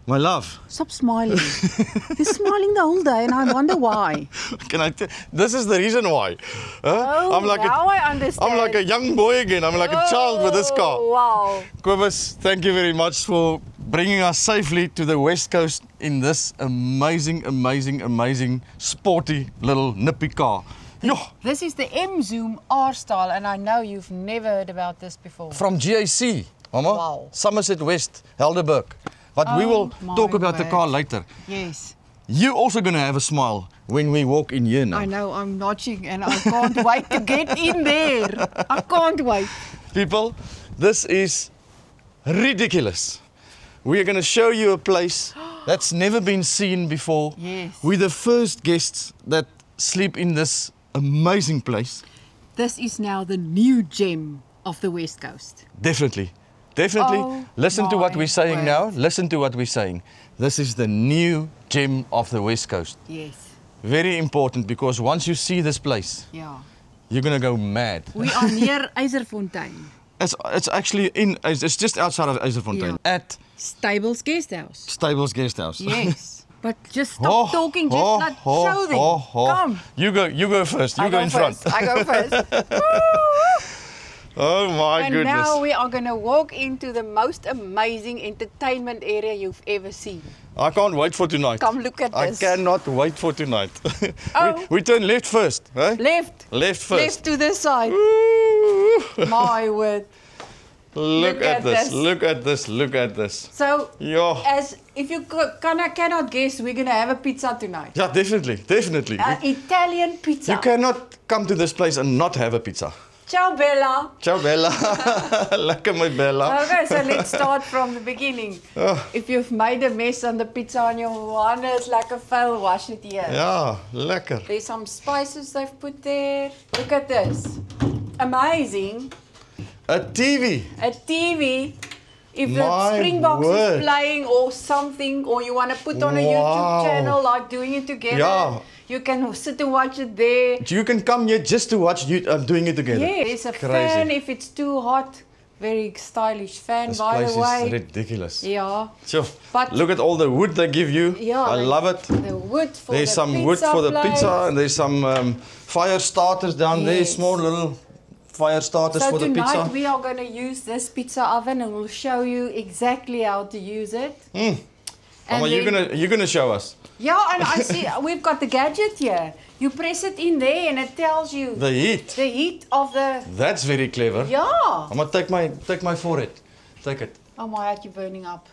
My love. Stop smiling. You're smiling the whole day and I wonder why. This is the reason why. Oh, now I understand. I'm like a young boy again. I'm like a child with this car. Wow. Kobus, thank you very much for bringing us safely to the West Coast in this amazing, sporty little nippy car. Yo. This is the M-Zoom R-Style and I know you've never heard about this before. From GAC, Mama. Wow. Somerset West, Helderberg. But we will talk about the car later. Yes. You're also going to have a smile when we walk in here now. I know, I'm notching and I can't wait to get in there. I can't wait. People, this is ridiculous. We are going to show you a place that's never been seen before. Yes. We're the first guests that sleep in this amazing place. This is now the new gem of the West Coast. Definitely. Definitely. Oh, Listen to what we're saying word. now. Listen to what we're saying. This is the new gem of the West Coast. Yes. Very important because once you see this place, Yeah. you're going to go mad. We are near IJzerfontein. It's actually it's just outside of IJzerfontein. Yeah. At Stables Guesthouse. Stables Guesthouse. Yes. But just stop talking, just show them. Come. You go first. You go in front. I go first. Oh my and goodness. now we are going to walk into the most amazing entertainment area you've ever seen. I can't wait for tonight. Come look at I this. cannot wait for tonight. Oh. we turn left first. Eh? Left. Left first. Left to this side. Ooh. My word. Look at this. Look at this. Look at this. So, Yeah. as if you cannot guess, we're going to have a pizza tonight. Yeah, definitely. Definitely. Italian pizza. You cannot come to this place and not have a pizza. Ciao, Bella. Ciao, Bella. Lekker my Bella. Okay, so let's start from the beginning. Oh. If you've made a mess on the pizza on your one, it's like a fail, wash it here. Ja, lekker. There's some spices they've put there. Look at this. Amazing. A TV. A TV. If My the Springboks word. is playing or something, or you want to put on a YouTube channel like doing it together, Yeah. you can sit and watch it there. You can come here just to watch you doing it together. Yeah, it's a Crazy. fan if it's too hot. Very stylish fan, This by place the way. is ridiculous. Yeah. Sure. But Look at all the wood they give you. Yeah, I love it. The wood for There's the some pizza wood for the place. pizza and there's some fire starters down there, Yes. small little fire starters So for the tonight pizza. we are going to use this pizza oven and we'll show you exactly how to use it. Mm. And Mama, then- you're gonna show us Yeah, and I see we've got the gadget here. You press it in there and it tells you the heat. the heat of the... That's very clever. Yeah. I'm gonna take my forehead. Take it. Oh my God, you're burning up.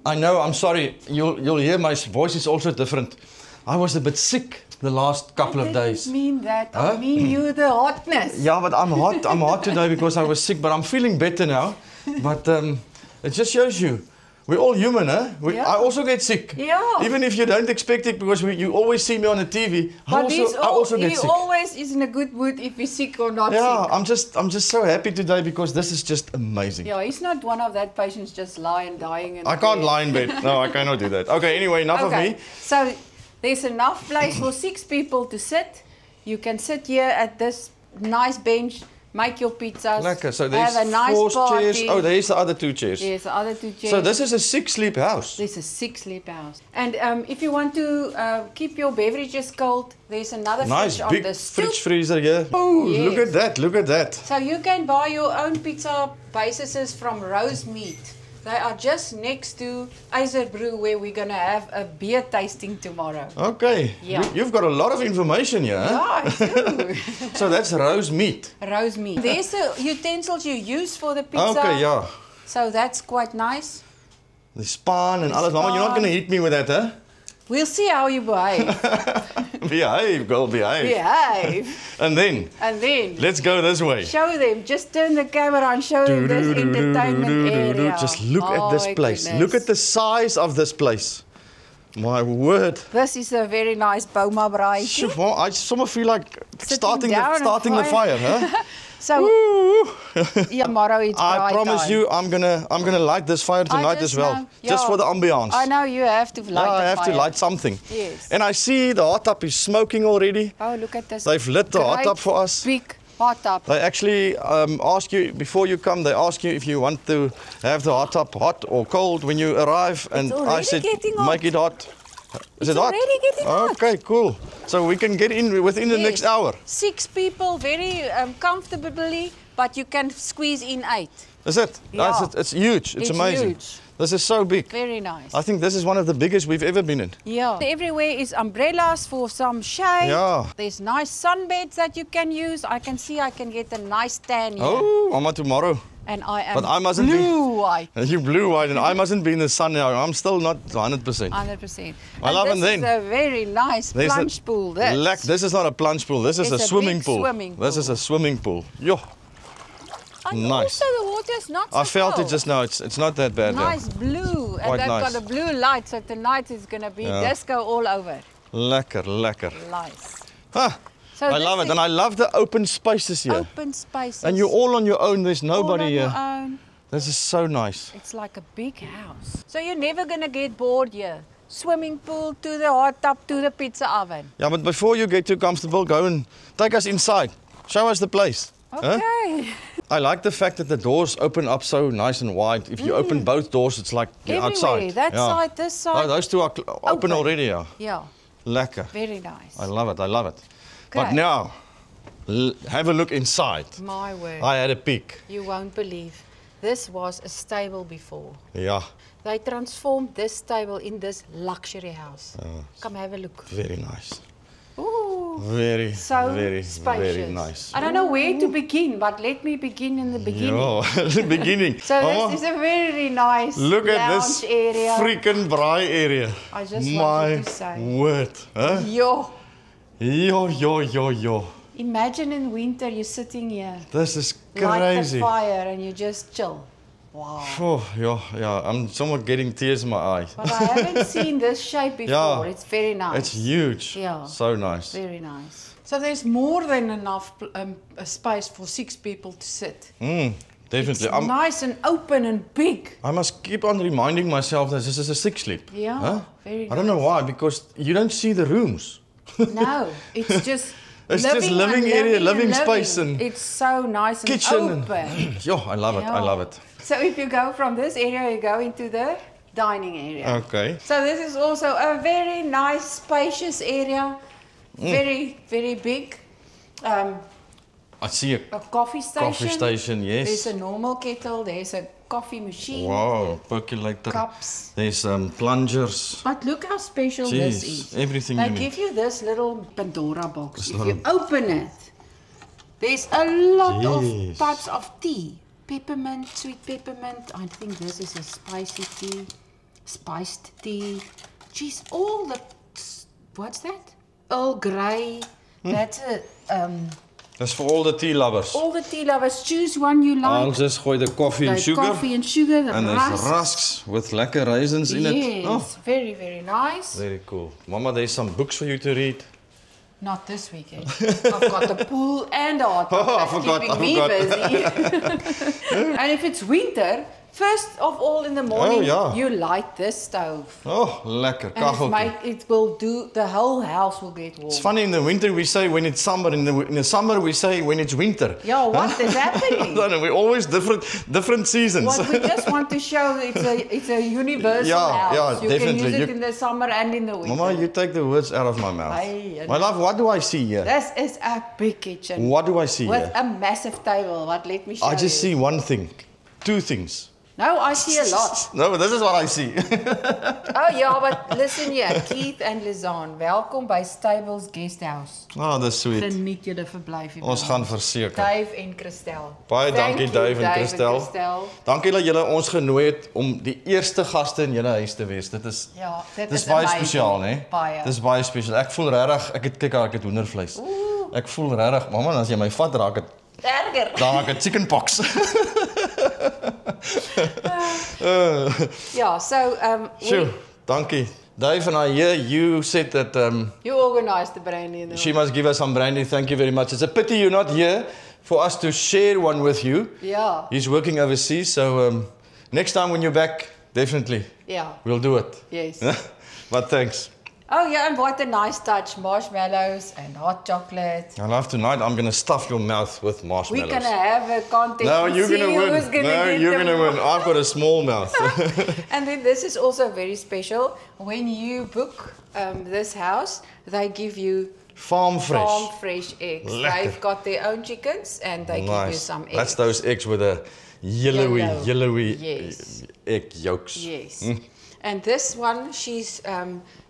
I know, I'm sorry. You'll hear my voice is also different. I was a bit sick the last couple of days. I didn't mean that. Huh? I mean you, the hotness. Yeah, but I'm hot. I'm hot today because I was sick, but I'm feeling better now. But it just shows you. We're all human, huh? Yeah. I also get sick. Yeah. Even if you don't expect it because you always see me on the TV. But I also get he sick. always is in a good mood if he's sick or not Yeah, sick. I'm just so happy today because this is just amazing. Yeah, he's not one of that patients just lying, dying in I can't bed. lie in bed. No, I cannot do that. Okay, anyway, enough of me. So there's enough place for 6 people to sit. You can sit here at this nice bench, make your pizzas, Lekker. So there's have a nice 4 party. chairs. Oh, there's the other 2 chairs. There's the other 2 chairs. So this is a 6-sleep house. There's a 6-sleep house. And if you want to keep your beverages cold, there's another Nice fridge on big the stoop. fridge freezer here. Oh, Yes. look at that, look at that. So you can buy your own pizza bases from Rose Meat. They are just next to IJzerbrew where we're going to have a beer tasting tomorrow. Okay, Yeah. you've got a lot of information here. Huh? Yeah, I do. So that's Rose Meat. Rose Meat. There's the utensils you use for the pizza. Okay, yeah. So that's quite nice. The span and alles. Mama, you're not span. going to hit me with that, huh? We'll see how you behave. Behave, girl, behave. Behave. And then, And then let's go this way. show them. Just turn the camera and show them this entertainment area. Just look at this My place. goodness. Look at the size of this place. My word. This is a very nice Boma braai. Sjoe, well, I somehow feel like Sitting down starting the and fire, huh? So Woo. yeah, tomorrow it's I braai promise time. you, I'm gonna light this fire tonight just as well, know. just Yeah. for the ambiance. I know you have to light Yeah, I the have to fire. light something. Yes. And I see the hot tub is smoking already. Oh, look at this. They've lit the hot great tub for us. Big Hot tub. They actually ask you, before you come, they ask you if you want to have the hot tub hot or cold when you arrive. And I already said, getting hot. make it hot. Is it hot? already getting hot. Okay, cool. So we can get in within the next hour. 6 people very comfortably, but you can squeeze in 8. Is it? Yeah. It's huge. It's amazing. Huge. This is so big. Very nice. I think this is one of the biggest we've ever been in. Yeah. Everywhere is umbrellas for some shade. Yeah. There's nice sunbeds that you can use. I can see I can get a nice tan here. Oh, Mama, tomorrow. And I am But I mustn't be- blue white. You blue white and I mustn't be in the sun now. I'm still not 100%. 100%. I love it then. This is a very nice There's a- plunge pool. This is not a plunge pool. This is It's a a swimming big pool. swimming This is pool. a swimming pool. Yo, And nice. also the water's not so I felt it cold. just now. It's not that bad. though. Nice blue. And Quite they've nice. got a blue light, so tonight is going to be Yeah. disco all over. Lekker, lekker. Nice. Huh. So I this love it. is And I love the open spaces here. open spaces. And you're all on your own. There's all nobody on here. your own. This is so nice. It's like a big house. So you're never going to get bored here. Swimming pool to the hot tub to the pizza oven. Yeah, but before you get too comfortable, go and take us inside. Show us the place. Okay. Huh? I like the fact that the doors open up so nice and wide. If you open both doors, it's like you're Everywhere. outside. That Yeah. side, this Oh, side. those two are open already, yeah. Yeah. Lekker. Very nice. I love it, I love it. But Okay. now, have a look inside. My word. I had a peek. You won't believe. This was a stable before. Yeah, They transformed this stable in this luxury house. Come have a look. very nice. Ooh, Very, so very, spacious. very nice. I don't know where to begin, but let me begin in the beginning. Yeah, the beginning. So Mama, this is a very nice look at lounge this area. freaking braai area. I just My wanted to say. word. Huh? Yo, Yo. imagine in winter you're sitting here, This is light crazy. the fire and you just chill. Wow. Oh, yeah. I'm somewhat getting tears in my eyes. But I haven't seen this shape before. Yeah. It's very nice. It's huge. Yeah. So nice. Very nice. So there's more than enough space for 6 people to sit. Definitely. It's nice and open and big. I must keep on reminding myself that this is a six sleep. Yeah, very I don't know why, because you don't see the rooms. No, it's just It's just living and area, and living space and it's so nice and kitchen. open. Yo, I love it. I Yeah. love it. So if you go from this area, you go into the dining area. Okay. So this is also a very nice, spacious area. Very, very big. I see A coffee station. coffee station, yes. There's a normal kettle. There's a coffee machine. Wow, percolator. Cups. There's plungers. But look how special this Jeez, is. everything They you need. give you this little Pandora box. This If little- you open it, there's a lot Jeez. of types of tea. Peppermint, sweet peppermint. I think this is a spicy tea. Spiced tea. Geez, all the... What's that? Earl Grey. That's a... That's for all the tea lovers. all the tea lovers. Choose one you I'll like. just gooi the coffee and The sugar. coffee and sugar. The And there's rusks. rusks with lekker raisins in Yes, it. Oh, very, very nice. very cool. Mama, there's some books for you to read. Not this weekend. I've got the pool and the hot tub Oh, I that's forgot, keeping I me forgot. busy. And if it's winter, first of all in the morning, yeah. you light this stove. Oh, lekker. And Kacheltjie. it will do, the whole house will get warm. It's funny, in the winter we say when it's summer, in the summer we say when it's winter. Yeah, what is I happening? don't know, we're always different seasons. What we just want to show it's a universal Yeah, house. yeah, you definitely. can use it You- in the summer and in the winter. Mama, you take the words out of my mouth. Aye, My love, what do I see here? This is a big kitchen What do I see with here? a massive table. What? Let me show I just you. see one thing. Two things. No, I see a lot. No, this is what I see. Oh ja, but listen hier, Keith en Lizaan, welkom by Stables Guesthouse. Oh, dis sweet. Geniet julle verblyf hier. Ons gaan verseker. Dave en Christel. Baie Thank dankie you, Dave en Christel. Dankie dat julle ons genooi het om die eerste gaste in julle huis te wees. Dit is Ja, dit dis is baie amazing. spesiaal, hè? Baie. Dis baie spesiaal. Ek voel regtig, ek het hoendervleis. Ek voel regtig, mamma, as jy my vat raak dit Erger. dan raak dit chickenpox. Ja, so Sjoe, dankie. Dave and I here, you said that you organized the brandy in the she must give us some brandy. Thank you very much. It's a pity you're not here for us to share one with you. Ja, He's working overseas, so next time when you're back, definitely ja, we'll do it. yes. But thanks. Oh yeah, and what a nice touch. Marshmallows and hot chocolate. I love tonight. I'm gonna stuff your mouth with marshmallows. We're gonna have a contest. No, to you're see gonna win. who's gonna No, get you're the gonna win. I've got a small mouth. And then this is also very special. When you book this house, they give you Farm fresh. eggs. Lekker. They've got their own chickens and they give you some eggs. That's those eggs with the yellowy Yes. egg yolks. Yes. And this one, she's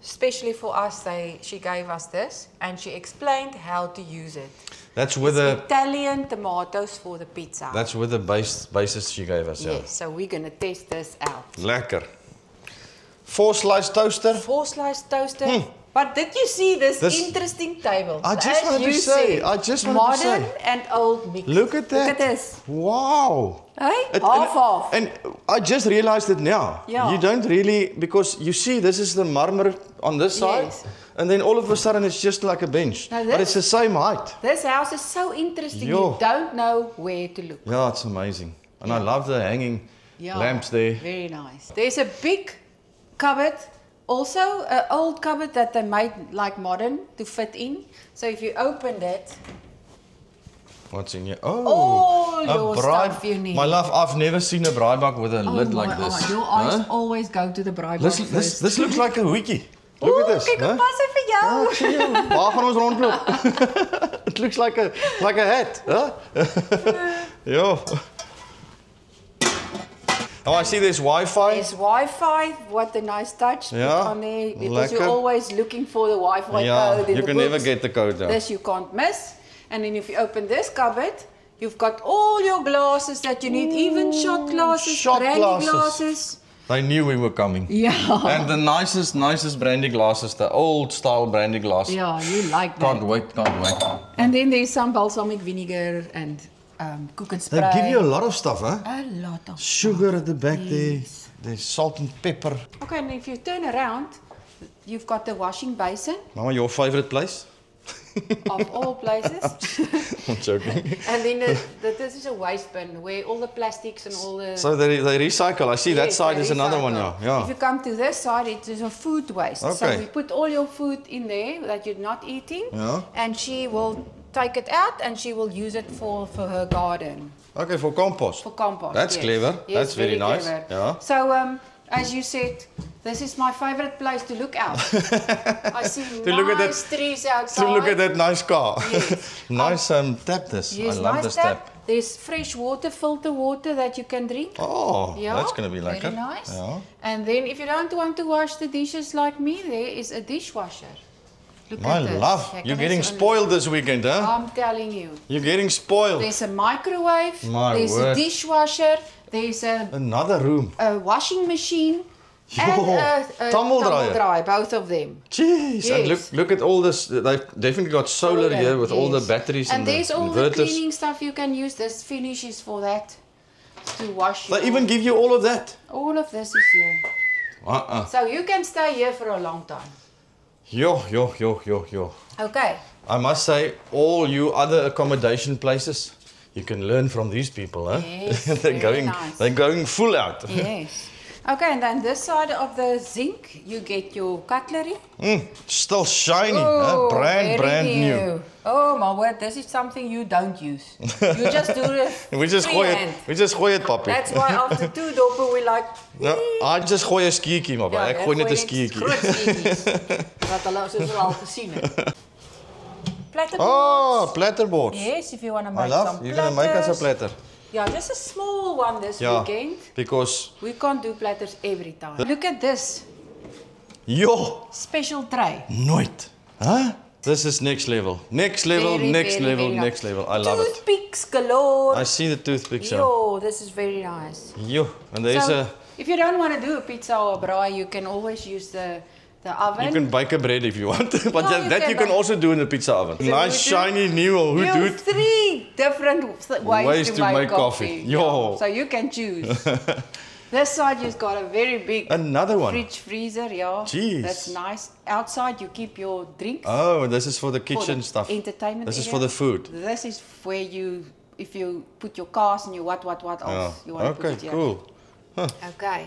especially for us. She gave us this, and she explained how to use it. That's with the Italian tomatoes for the pizza. that's with the basis she gave us. Yes. So we're gonna test this out. Lekker. 4-slice toaster. 4-slice toaster. But did you see this interesting table? I just wanted to say. I just wanted to say. Modern and old mixed. Look at that. Look at this. Wow. Hey? Half. And I just realized it now. Yeah. You don't really, because you see, this is the marmor on this side. Yes. And then all of a sudden it's just like a bench. Now But it's the same height. This house is so interesting. Yo. You don't know where to look. Yeah, it's amazing. And I love the hanging Yeah, lamps there. Very nice. There's a big cupboard, also an old cupboard that they made like modern to fit in. So if you open that, What's in here? all a your braai- stuff you need. My love, I've never seen a braaibak with a lid like this. Your eyes Huh? always go to the braai This, box this, first. this looks like a wiki. Look at this. Kyk, huh? hoe pas dit vir jou? Ja, ek sien jou. Waar gaan ons rondloop? It looks like a hat, huh? Yeah. Oh, I see there's Wi-Fi. There's Wi-Fi. What a nice touch. Put Yeah, on there because you're lekker. always looking for the Wi-Fi Yeah, code in you the can never books. get the code down. This you can't miss. And then if you open this cupboard, you've got all your glasses that you need, even shot glasses, shot brandy glasses. glasses. They knew we were coming. Yeah. And the nicest brandy glasses, the old style brandy glasses. Yeah, you like that. Can't wait. And then there's some balsamic vinegar and cook and They spray. give you a lot of stuff, huh? a lot of Sugar at the back Yes. there. There's salt and pepper. Okay, and if you turn around, you've got the washing basin Mama, your favorite place? of all places. I'm joking. And then this is a waste bin where all the plastics and all the... So they recycle. I see that Yes, side they is another one, recycle. yeah. If you come to this side, it is a food waste. So Okay. we put all your food in there that you're not eating. Yeah. And she will take it out and she will use it for her garden, Okay, for compost. for compost. That's yes. clever. Yes, That's very nice. clever. Yeah. So, as you said, this is my favorite place to look out. I see look at that- nice trees outside. To look at that nice car. Yes. Nice tap this. Yes, I love nice this tap. tap. There's fresh water, filter water that you can drink. Oh, Yeah, that's going to be lekker. very nice. Yeah. And then if you don't want to wash the dishes like me, there is a dishwasher. Look My at this. love, Kijk, you're en getting dit is spoiled this weekend, huh? I'm telling you. You're getting spoiled. There's a microwave, My there's word. a dishwasher, there's Another room. a washing machine, Yo, and a tumble dryer. tumble dryer, both of them. Jeez, and Yes. look at all this. They've definitely got solar here with all the yes. batteries and, And there's the all the inverters. cleaning stuff you can use. This finish is for that, to wash They your- even give you all of that. all of this is here. So you can stay here for a long time. Yo. Okay. I must say, all you other accommodation places, you can learn from these people, huh? Yes, they're very going, nice. they're going full out. Yes. Okay, and then this side of the zinc, you get your cutlery. Still shiny, huh? very brand new. Oh my word, this is something you don't use. You just do it We just gooi freehand. het, we just gooi het, papi. That's why after 2 doppen we like... Ja, I just gooi 'n skiertjie, maar ek gooi net 'n skiertjie. Groot skiertjies. Wat hulle soos hulle al gesien het. Platterboards. Oh, platterboards. Yes, if you want to I make love, some you're going to make us a platters. platter. Yeah, just a small one this Yeah, weekend. because, We can't do platters every time. Look at this yo, special tray. nooit. Huh? This is next level. Next level, Very, next very, level, very next nice. level. I love it. Toothpicks galore. I see the toothpicks. Yeah. Yo, this is very nice. Yo, and there's So, a, if you don't want to do a pizza or a braai, you can always use the oven. you can bake a bread if you want. But No, you that you can can. also do in the pizza oven. you Nice, do- shiny, new, who You do have 3 different ways to make coffee. Yo. Yeah, so you can choose. This side you've got a very big Another one. fridge freezer, yeah. Jeez. That's nice. Outside you keep your drinks. Oh, this is for the for kitchen the stuff. Entertainment This is area. for the food. This is where you, if you put your cars and your what else Yeah. you want to put Okay, it here. cool. Okay.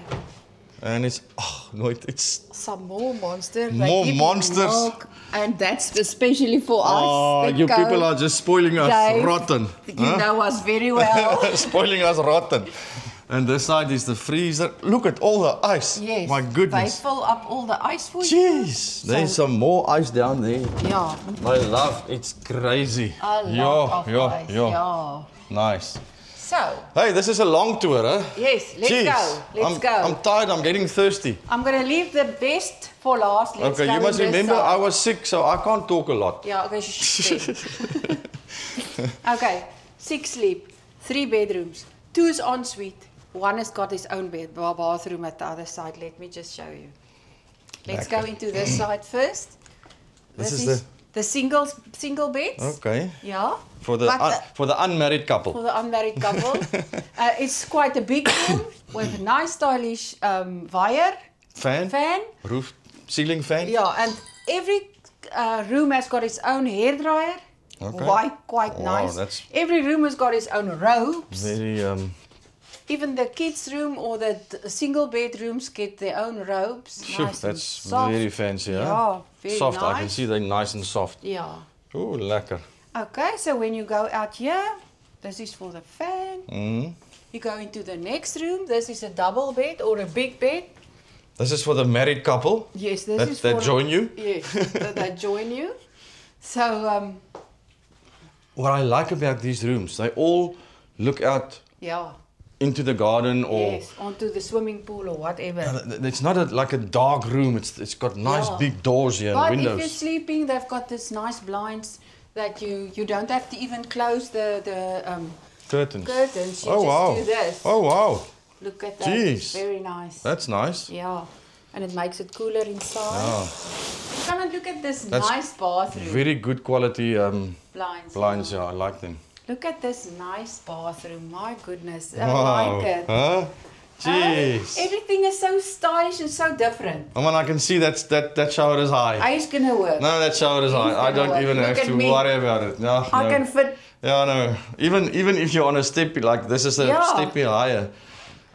And it's, oh, no, it's, Some more monsters. More They give you monsters. milk, and that's especially for us. oh, that you go- people are just spoiling us Dave, rotten. You know us very well. Spoiling us rotten. And this side is the freezer. Look at all the ice. Yes. My They goodness. fill up all the ice for you. Jeez. There's some more ice down there. Yeah. I love it's crazy. A lot of yeah, ice. yeah. Yeah. Nice. So, Hey, this is a long tour, huh? yes, let's Jeez. go. Let's go. I'm tired, I'm getting thirsty. I'm going to leave the best for last. Let's Okay, go you must in this remember side. I was sick, so I can't talk a lot. Yeah, okay, okay, 6 sleep, 3 bedrooms, 2 is ensuite. One has got his own bathroom at the other side. Let me just show you. Let's go Lekker. into this side first. This is the single beds. Okay. Yeah. For the But unmarried couple. for the unmarried couple. It's quite a big room with a nice stylish wire Fan? fan. Roof, ceiling fan? Yeah, and every room has got its own hairdryer. Okay. Quite Wow, nice. that's- Every room has got its own robes. Very, Even the kids' room or the single bedrooms get their own robes. phew, Nice that's and soft. very fancy, huh? Yeah, very soft, nice. I can see they're nice and soft. Yeah. Ooh, lekker. Okay, so when you go out here, this is for the fan. Mm. You go into the next room. This is a double bed or a big bed. This is for the married couple Yes, this is that for join you. Yes, that join you. So What I like about these rooms, they all look out yeah. into the garden or Yes, onto the swimming pool or whatever. it's not like a dark room. It's got nice Yeah. big doors here But and if you're windows. sleeping, they've got this nice blinds that you don't have to even close the Curtains. curtains. You Oh just wow. do this. Oh wow. Look at that. It's Jeez. very nice. That's nice. Yeah, and it makes it cooler inside. Yeah. Come and look at this That's nice bathroom. Very good quality Blinds. blinds. Yeah, I like them. Look at this nice bathroom. My goodness, I Wow. like it. Huh? Jeez. Everything is so stylish and so different. I mean, I can see that shower is high. I's gonna work. No, that shower is high. I gonna don't work. even Look have at to me. worry about it. No, I no. can fit. Yeah, no. Even if you're on a step like this is a Yeah. step higher.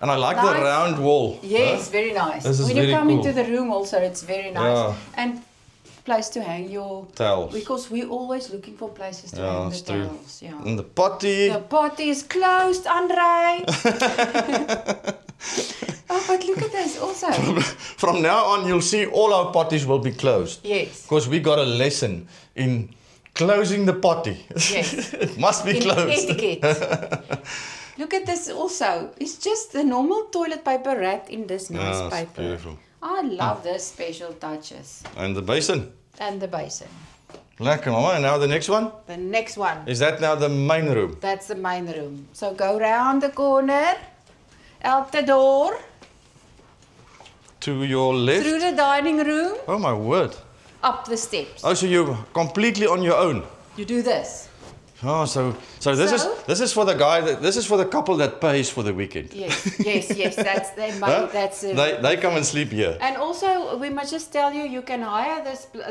And I like the Nice. round wall. Yes, very nice. This is when you very come cool. into the room also, it's very nice. Yeah. And place to hang your Towels. because we're always looking for places to Yeah, hang the that's true. towels. Yeah. And the potty. The potty is closed, Andre. Oh, but look at this also. From now on, you'll see all our potties will be closed. Yes. Because we got a lesson in closing the potty. Yes. It must be In closed. etiquette. Look at this also. It's just the normal toilet paper wrapped in this nice Yeah, it's paper. beautiful. I love this special touches. And the basin. And the basin. Lekker, mama. And now the next one. The next one. Is that now the main room? That's the main room. So go round the corner, out the door, To your left. through the dining room, Oh my word. up the steps. Oh, so you're completely on your own. You do this. Oh, so this So? is for the guy this is for the couple that pays for the weekend. Yes. That's their money. Huh? That's They come and sleep here. And also, we must just tell you, you can hire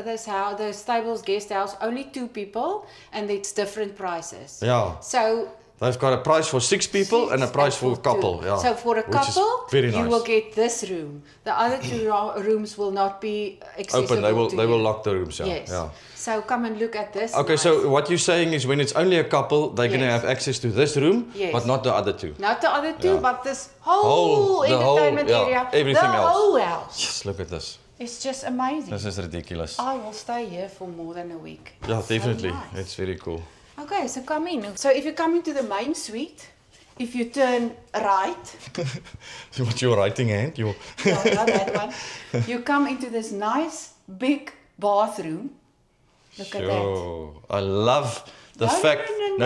this house, the stables guest house, only 2 people, and it's different prices. Yeah. So They've got a price for 6 people and a price for a couple. 2. Yeah. So for a Which is couple, very you nice. will get this room. The other 2 rooms will not be accessible. Open. They will to they you. will lock the rooms. Yeah. Yes. Yeah. So come and look at this. Okay, nice- so what you're saying is when it's only a couple, they're going to Yes. have access to this room, Yes. but not the other 2. Not the other 2, Yeah. but this whole the whole- entertainment yeah, area. everything the else. whole house. Yes, look at this. It's just amazing. This is ridiculous. I will stay here for more than a week. Yeah, So definitely. nice. It's very cool. Okay, so come in. So if you come into the main suite, if you turn right, What's your writing hand? Your no, not that one, you come into this nice big bathroom. Look at that. Sure. I love the No, fact. no,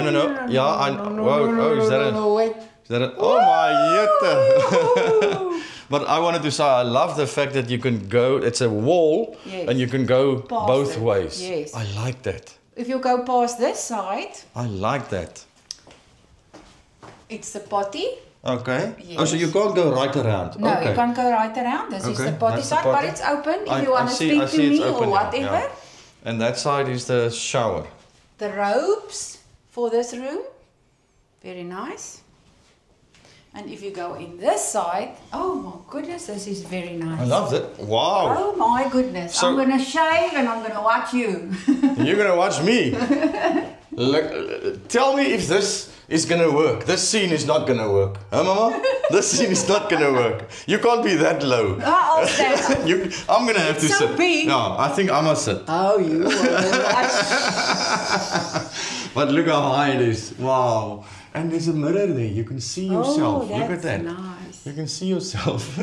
Yeah, I. Whoa, is that a? wait. Is that a? Oh my jette. But I wanted to say I love the fact that you can go. It's a wall, Yes. and you can go Past both it. ways. Yes. I like that. If you go past this side, I like that. it's the potty. Okay. Oh, so Yes. you can't go right around. No, okay. you can't go right around. This is Okay, the potty that's the side, but potty. it's open if I- you want I to see- speak I to see it's me or open, yeah, whatever. yeah. And that side is the shower. The robes for this room, very nice. And if you go in this side, oh my goodness, this is very nice. I love it. Wow. Oh my goodness. So- I'm going to shave and I'm going to watch you. You're gonna watch me. Look, tell me if this is gonna work. This scene is not gonna work. Huh, Mama? This scene is not gonna work. You can't be that low. I'll stand up. I'm gonna have to so sit. big. No, I think I must sit. Oh, you will watch. But look how high it is. Wow. And there's a mirror there. You can see yourself. Oh, Look at that. that's nice. You can see yourself.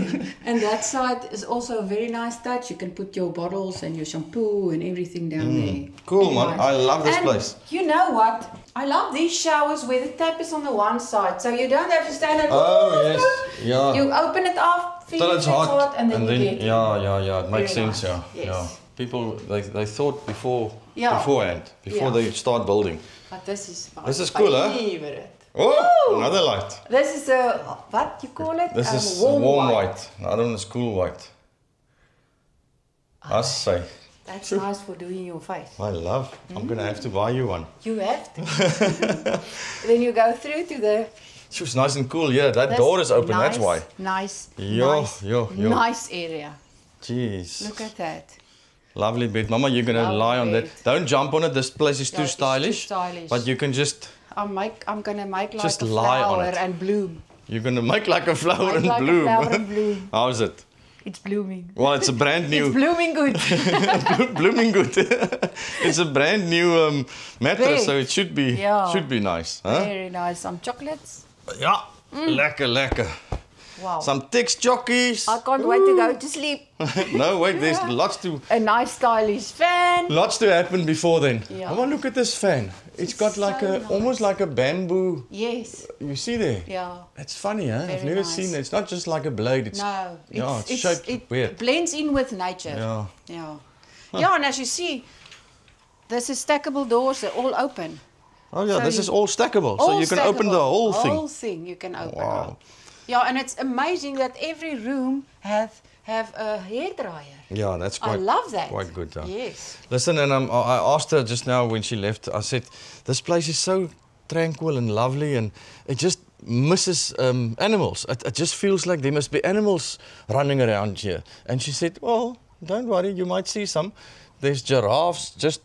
And that side is also a very nice touch. You can put your bottles and your shampoo and everything down there. Cool, Very man. nice. I love this And place. You know what? I love these showers where the tap is on the one side, so you don't have to stand there. Oh, yes. Yeah. You open it up, feel Till it it's gets hot, and then you get it. yeah, it makes Very sense, nice. yeah, Yes. yeah. People, they thought Yeah. beforehand, before Yeah. they start building. But this is my This is cool, huh? favorite. Oh, another light. This is a, what you call it? This is warm white. The other one is cool white. I say, That's nice for doing your face. I love. I'm gonna have to buy you one. You have to. Then you go through to the... She was nice and cool. Yeah, that this door is open. nice, That's why. Nice, Yo, nice, yo. nice area. Jeez. Look at that. Lovely bed, Mama. You're gonna Lovely lie on bed. that. Don't jump on it. This place is Yeah, too it's too stylish. stylish. But you can just. I'm gonna make like Just a lie on flower it. and bloom. You're gonna make like a flower Make and like a bloom. flower and bloom. How's it? It's blooming. Well, it's a brand new. It's blooming good. blooming good. It's a brand new mattress, Bed. so it should be Yeah. nice, huh? Very nice. Some chocolates. Yeah, lekker, lekker. Wow. Some Tex jockeys. I can't wait to go to sleep. No, wait, there's Yeah. A nice stylish fan. lots to happen before then. Yeah. Come on, look at this fan. It's got like so a nice. almost like a bamboo. Yes. You see there? Yeah. It's funny, huh? I've Very never nice. seen it. It's not just like a blade. It's No. yeah, it's shaped it weird. blends in with nature. Yeah. Yeah. Yeah, and as you see, this is stackable doors. They're all open. Oh yeah, So this you- is all stackable, so All you can open the stackable. whole thing. Whole thing you can open Wow. up. Yeah, and it's amazing that every room have a hairdryer. Yeah, that's I quite love that. quite good. Yeah. Yes. Listen, and I asked her just now when she left. I said, "This place is so tranquil and lovely, and it just misses animals. It just feels like there must be animals running around here." And she said, "Well, don't worry, you might see some. There's giraffes just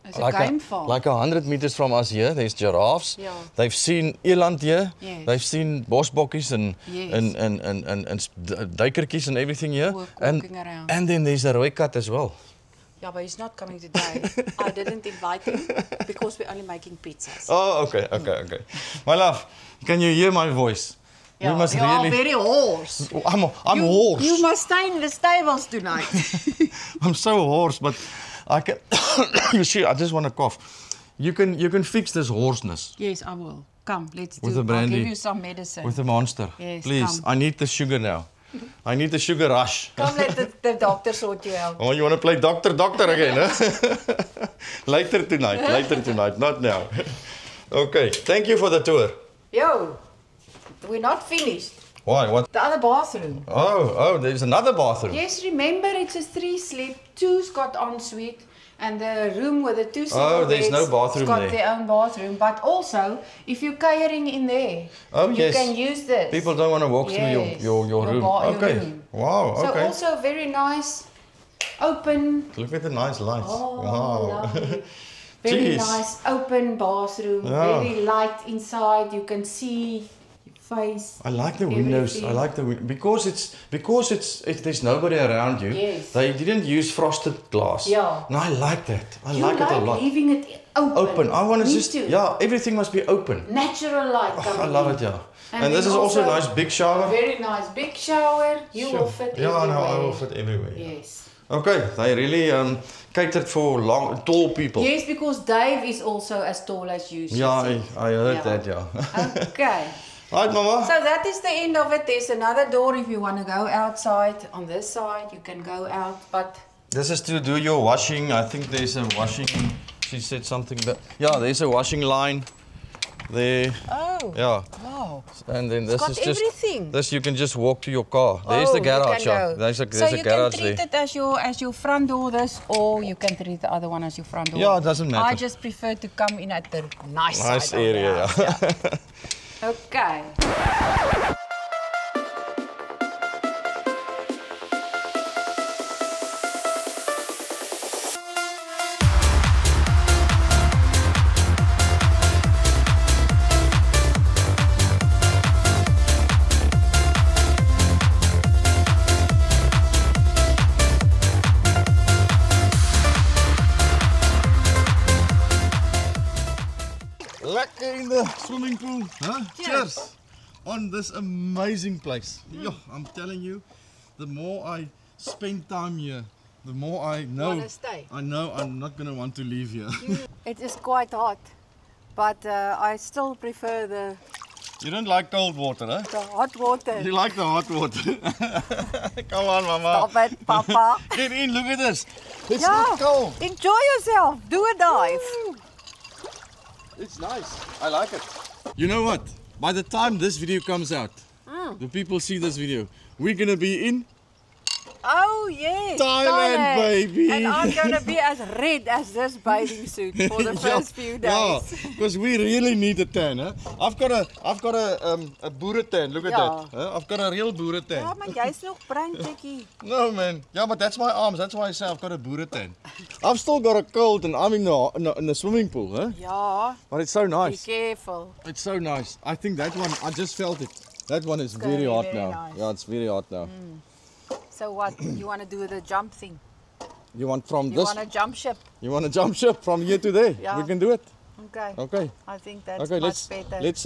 It's a game farm. like 100 meters from us here. There's giraffes. Yeah. They've seen eland here. Yes. They've seen bosbokkies and Yes. and duikertjies and everything here. Walking around. And then there's a rooi kat as well. Yeah, but he's not coming today. I didn't invite him because we're only making pizzas. Oh, okay. My love, can you hear my voice? Yeah, we must you are really. very hoarse. I'm hoarse. You must stay in the stables tonight. I'm so hoarse, but I can. You see, I just want to cough. You can fix this hoarseness Yes, I will. Come, let's With do the it. I'll brandy. give you some medicine. with the monster. Yes, Please, come. I need the sugar now. I need the sugar rush. Come, let the doctor sort you out. Oh, you want to play doctor again, huh? Later tonight, not now. Okay, thank you for the tour. Yo, we're not finished. Why? What? The other bathroom. Oh, there's another bathroom. Yes, remember it's a 3-sleep, 2's got ensuite, and the room with the 2 single Oh, there's no beds, bathroom it's got there. their own bathroom. But also, if you're catering in there, Oh, you yes. can use this. People don't want to walk Yes, through your your room. your Okay. room. Wow. So Okay. also very nice, open. Look at the nice lights. Oh, Wow. lovely. Very Jeez. nice, open bathroom. Yeah. Very light inside. You can see your face. I like the windows. I Everything. like the because there's nobody around you. Yes. They didn't use frosted glass. Yeah. No, I like that. I You like it a lot. leaving it open. Open. I want to Me just too. yeah. Everything must be open. Natural light Oh, coming I love in. it. Yeah. And And this then is also a also nice big shower. Very nice big shower. You Sure. will fit Yeah, everywhere. no, I will fit everywhere. Yes. Okay, they really catered for tall people. Yes, because Dave is also as tall as you. she Yeah, said. I heard Yeah. that. Yeah. Okay. Right, Mama. So that is the end of it. There's another door if you want to go outside. On this side, you can go out, but This is to do your washing. I think there's a washing. She said something that. Yeah, there's a washing line there. oh, Yeah, wow. and then this got is just. everything. This you can just walk to your car. There's the you garage. can Yeah. go. There's so a you garage can treat there. it as your front door, this, or you can treat the other one as your front door. Yeah, it doesn't matter. I just prefer to come in at the nice Nice side of the area. house, Yeah. Okay. Lekker in the swimming pool, huh? Cheers on this amazing place. Yo, I'm telling you, the more I spend time here, the more I know. Wanna stay? I know I'm not gonna want to leave here. It is quite hot, but I still prefer the You don't like cold water, huh? hot water. You like the hot water. Come on, Mama. Stop it, Papa. Get in, look at this. It's Yeah. not cold. Enjoy yourself. Do a dive. It's nice. I like it. You know what? By the time this video comes out, the people see this video, we're gonna be in Oh yes, Thailand, baby. And I'm gonna be as red as this bathing suit for the first few days. Yeah, because we really need a tan, huh? I've got a boere tan. Look at that. Huh? I've got a real boere tan. Ja, maar jy's nog bruin, Tikkie. No man. Yeah, but that's my arms. That's why I say I've got a boere tan. I've still got a cold and I'm in the swimming pool, huh? Ja, But it's so be nice. careful. It's so nice. I think that one, I just felt it. That one is very very, hot very now. nice. Yeah, it's very hot now. So what, you want to do the jump thing? You want from You this? want to jump ship? You want to jump ship from here to there? Yeah. We can do it. Okay. Okay. I think that's Okay, much better. let's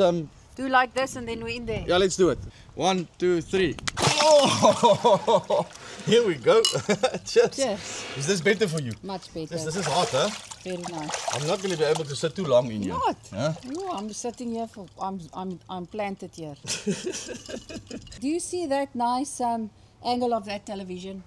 Do like this and then we're in there. yeah, let's do it. 1, 2, 3. Oh, here we go. Cheers. Cheers. Is this better for you? Much better. Yes, this is hot, huh? Very nice. I'm not going to be able to sit too long in here. Not. Huh? No, I'm sitting here for I'm planted here. Do you see that nice angle of that television?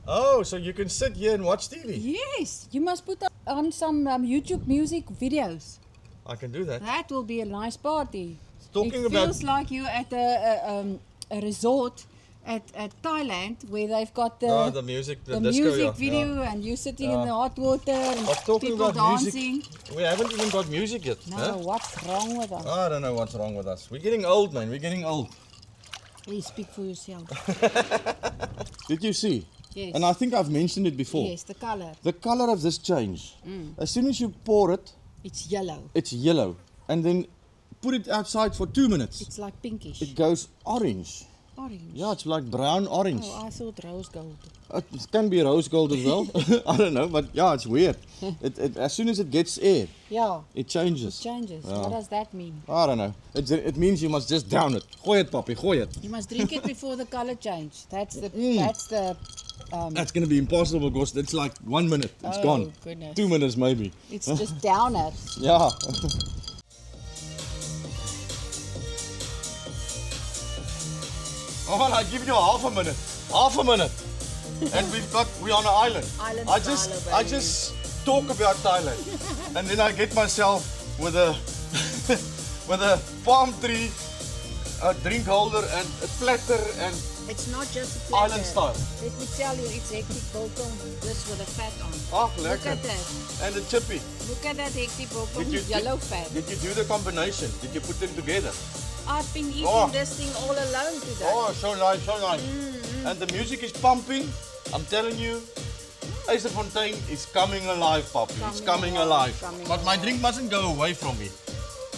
Oh, so you can sit here and watch TV. Yes, you must put on some YouTube music videos. I can do that. That will be a nice party. Talking it about- feels like you're at a resort at Thailand where they've got Oh, the music, the disco, music yeah. video and you sitting in the hot water and But talking people about dancing. music, we haven't even got music yet. No, huh? what's wrong with us? I don't know what's wrong with us. We're getting old, man. We're getting old. Please speak for yourself. Did you see? Yes. And I think I've mentioned it before. Yes, the color. The color of this change. As soon as you pour it, It's yellow. it's yellow. And then put it outside for 2 minutes. It's like pinkish. It goes orange. Orange. Yeah, it's like brown orange. Oh, I thought rose gold. It can be rose gold as well. I don't know, but yeah, it's weird. As soon as it gets air, Yeah, it changes. changes. Yeah. What does that mean? I don't know. It means you must just down it. Gooi it, papi, gooi it. You must drink it before the color change. That's the That's going to be impossible because it's like 1 minute. It's Oh, gone. goodness. 2 minutes maybe. it's just down it. Yeah. Oh, I give you half a minute. Half a minute. And we're on an island. Island I style, baby. just talk about Thailand. And then I get myself with a with a palm tree, a drink holder and a platter and It's not just a platter. island style. Let me tell you, it's hectic biltong. This with a fat on. Oh, Look lekker. at that. And a chippy. Look at that hectic biltong. Did you Yellow fat. Did you do the combination? Did you put them together? I've been eating Oh. this thing all alone today. Oh, so nice, so nice. And the music is pumping. I'm telling you, Eiserfontein is coming alive, Papi. It's coming alive. Coming But my drink mustn't go away from me.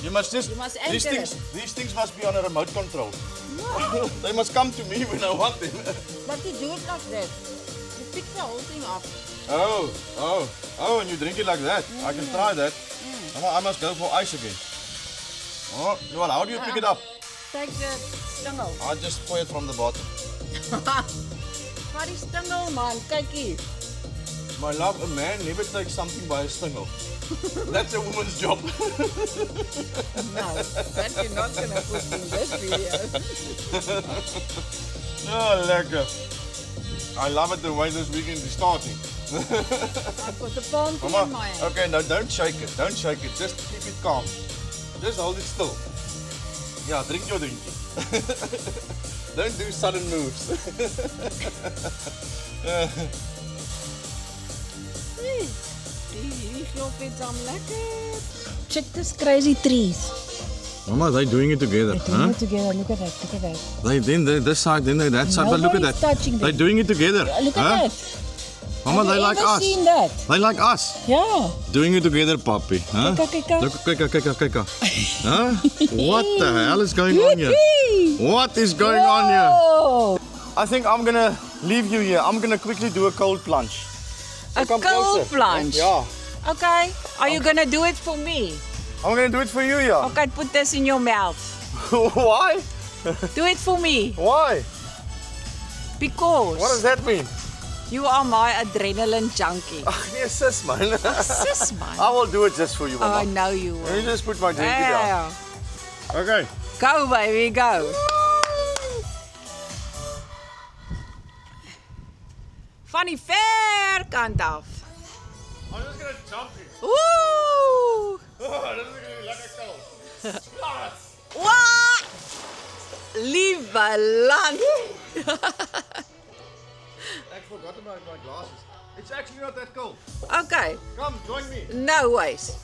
You must just. You must these anchor things things must be on a remote control. They must come to me when I want them. But you do it like that. You pick the whole thing up. Oh, and you drink it like that. I can try that. I must go for ice again. Oh, well, how do you pick it up? Take the stingel. I just pour it from the bottom. Wat die stingel man, kyk hier. My love, a man never takes something by a stingel. That's a woman's job. No, that you're not gonna put in this video. Oh, lekker. I love it the way this weekend is starting. I've got the palm tree in my Mama, hand. okay, now don't shake it. Don't shake it. Just keep it calm. Just hold it still. Yeah, drink your drinkie. Don't do sudden moves. Hierdie slop iets am lekker. Check this crazy trees. Mama, they're doing it together. They're doing it together. Look at that. Look at that. They this side, then they that side. But look at Nobody's that. touching them. They're doing it together. Look at that. Mama, Have they you like ever us. seen that? They like us. Yeah. Doing it together, Papi. Huh? Kijk. Look, kijk. Huh? What the hell is going on here? What is going on here? Oh, I think I'm gonna leave you here. I'm gonna quickly do a cold plunge. A Come cold closer. plunge? Yeah. Okay. Are you gonna do it for me? I'm gonna do it for you, yeah. Okay, put this in your mouth. Why? Do it for me. Why? Because What does that mean? you are my adrenaline junkie. Ach, nee, sis, man. Sis, man. I will do it just for you, Oh, I Mama. know you Let me will. just put my drinky down. Yeah. Okay. Go, baby, go. Van die ver kant af. I'm just gonna jump in. Oeh! Oh, this is gonna be lekker koud. Wat? Liewe land. I forgot about my glasses. It's actually not that cold. Okay, Come, join me. no ways.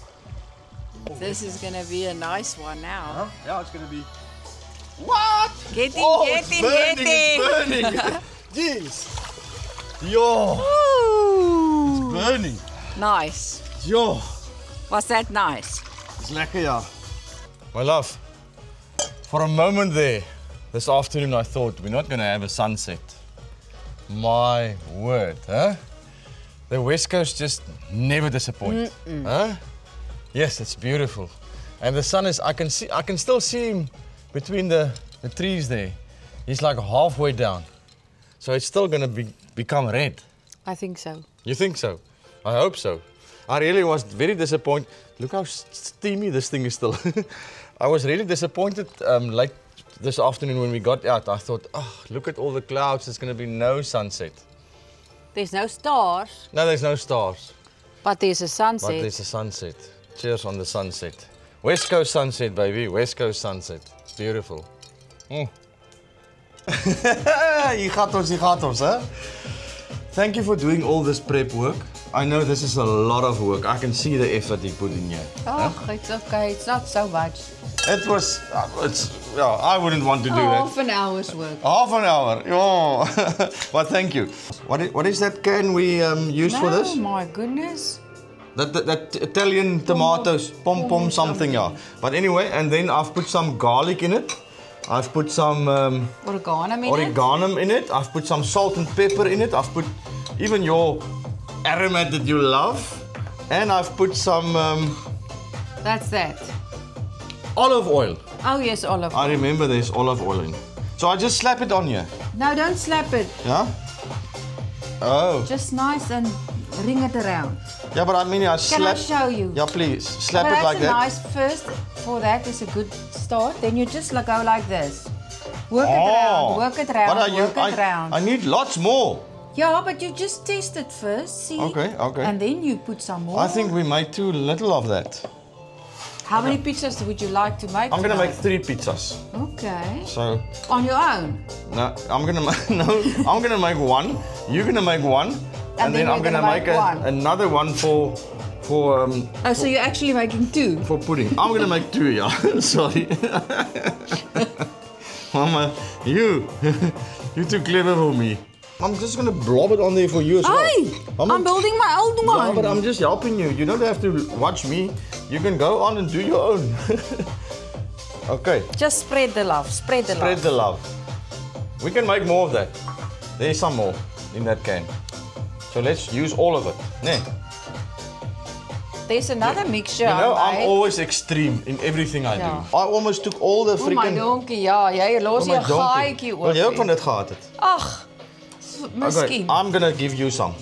This is gonna be a nice one now. Huh? Yeah, it's gonna be. What? Get in, Oh, get it's in, burning, get in. It's burning. Jeez. Yo, Ooh. burning. Nice. Yo. Was that nice? It's lekker, ja. My love, for a moment there, this afternoon I thought we're not going to have a sunset. My word, huh? The West Coast just never disappoint. Huh? Yes, it's beautiful. And the sun is, I can still see him between the trees there. He's like halfway down. So it's still going to become red. I think so. You think so? I hope so. I really was very disappointed. Look how steamy this thing is still. I was really disappointed late this afternoon when we got out. I thought, oh, look at all the clouds. There's going to be no sunset. There's no stars, No, there's no stars, but there's a sunset. but there's a sunset. Cheers on the sunset. West Coast sunset, baby. West Coast sunset. It's beautiful. Mm. Hier gaat ons, hè? Thank you for doing all this prep work. I know this is a lot of work. I can see the effort you put in here. Oh, it's okay. It's not so much. It was, I wouldn't want to do Half that. an hour's work. Half an hour, yeah. But thank you. What is that can we use for this? Oh my goodness. That Italian tomatoes, pom something, yeah. But anyway, and then I've put some garlic in it. I've put some Oregano in it. I've put some salt and pepper in it. I've put even your aromat that you love. And I've put some That's that. olive oil. Oh yes, olive I oil. remember there's olive oil in. So I just slap it on here. No, don't slap it. Yeah? Oh. Just nice and ring it around. Yeah, but I mean, I Can slap. I show you? Yeah, please. Slap But it that's like a that. nice first. For that is a good start. Then you just go like this. Work it around. Work it around. But are you, work it around. I need lots more. Yeah, but you just test it first. See. Okay, okay. And then you put some more. I think we made too little of that. How many pizzas would you like to make? I'm gonna make tonight? 3 pizzas. Okay. So On your own. no, I'm gonna I'm gonna make one. You're gonna make one, and then then I'm you're gonna gonna make make one. another one for Oh, so you're actually making two? for pudding. I'm gonna make 2, yeah. Sorry. Mama, you're too clever for me. I'm just gonna blob it on there for you as well. Hey, I'm building my old one. Yeah, but I'm just helping you. You don't have to watch me. You can go on and do your own. Okay, Just spread the love. Spread the spread love. the love. We can make more of that. There's some more in that can. So let's use all of it. Nee. There's another mixture. You know, I I'm made. always extreme in everything I Ja. do. I almost took all the Oh my freaking... donkie, ja. Jy los my jou donkey. gaatjie oop. Wil jy ook van dit gehad het? Ag. Miskien. I'm gonna give you some.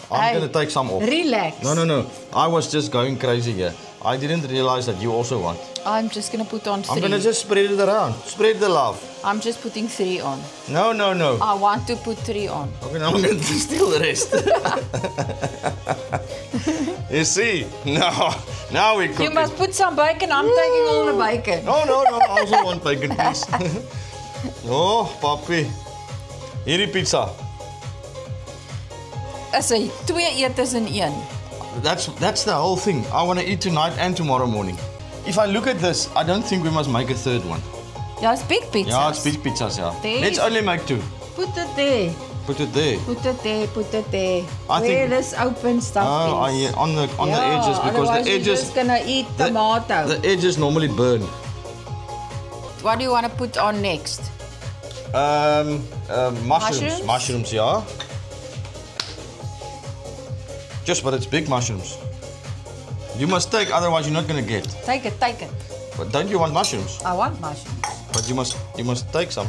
I'm Hey, gonna take some off. Relax. No. I was just going crazy here. I didn't realize that you also want. I'm just gonna put on 3. I'm gonna just spread it around. Spread the love. I'm just putting 3 on. No. I want to put 3 on. Okay, now I'm going to steal the rest. You see? Now we cook. You must put some bacon. I'm taking all the bacon. No. I also want bacon, please. Oh, papi. Hierdie pizza. Is hy 2 etes in 1. That's the whole thing. I want to eat tonight and tomorrow morning. if I look at this, I don't think we must make a third one. Yeah, it's big pizzas. Yeah, it's big pizzas, yeah. There Let's is- only make 2. Put it there. Put it there. Put it there. Put it there. I Where think- this open stuff Oh, is. yeah, on the Yeah, edges, because otherwise the edges, you're just gonna eat tomato. the edges normally burn. What do you want to put on next? Mushrooms. Mushrooms? Mushrooms, yeah. Just, but it's big mushrooms. You must take, otherwise you're not gonna get. Take it. Take it. But don't you want mushrooms? I want mushrooms. But you must take some.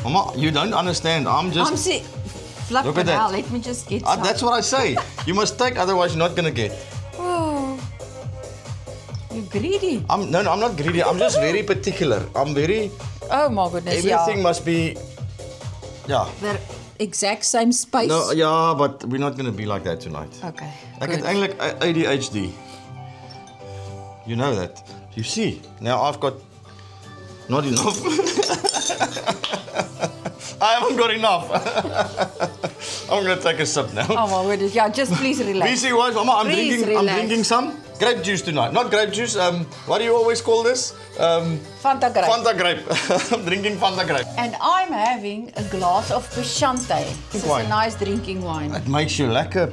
Mama, you don't understand. I'm just. I'm see. Flip Look it at that. out. Let me just get some. That's what I say. You must take, otherwise you're not gonna get. Oh, you're greedy. I'm not greedy. I'm just very particular. I'm very. Oh my goodness. Everything yeah. must be. Yeah. The exact same space. No, yeah, but we're not gonna be like that tonight. Okay. Like good. it's eigenlijk ADHD. You know that. You see, now I've got not enough. I haven't got enough. I'm gonna take a sip now. Oh my goodness. Yeah, just please relax. BC wise, Mama, I'm Please drinking. relax. I'm drinking some grape juice tonight. Not grape juice. What do you always call this? Fanta grape. Fanta grape. I'm drinking Fanta grape. And I'm having a glass of Pashante. This is wine. a nice drinking wine. It makes you lekker.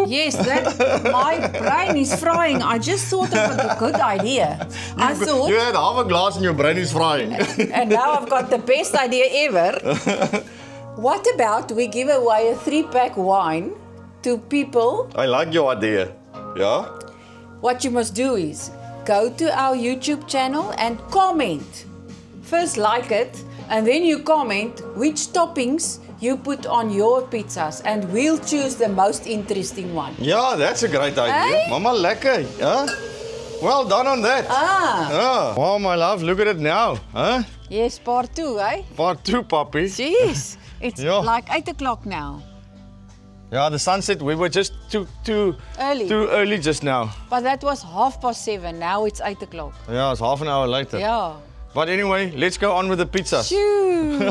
Yes, my brain is frying. I just thought of a good idea. I thought, You had half a glass and your brain is frying. and now I've got the best idea ever. What about we give away a 3-pack wine to people? I like your idea. Yeah? What you must do is go to our YouTube channel and comment. First like it, and then you comment which toppings you put on your pizzas, and we'll choose the most interesting one. Yeah, that's a great idea. Hey? Mama, lekker. Yeah? Well done on that. Ah, Yeah. Oh, my love, look at it now. Huh? yes, part 2, eh? Part 2, puppy. Jeez, it's Yeah. like 8 o'clock now. Yeah, the sunset, we were just too Early. early just now. But that was 7:30. Now it's 8 o'clock. Yeah, it's half an hour later. Yeah. But anyway, let's go on with the pizzas. Shoo.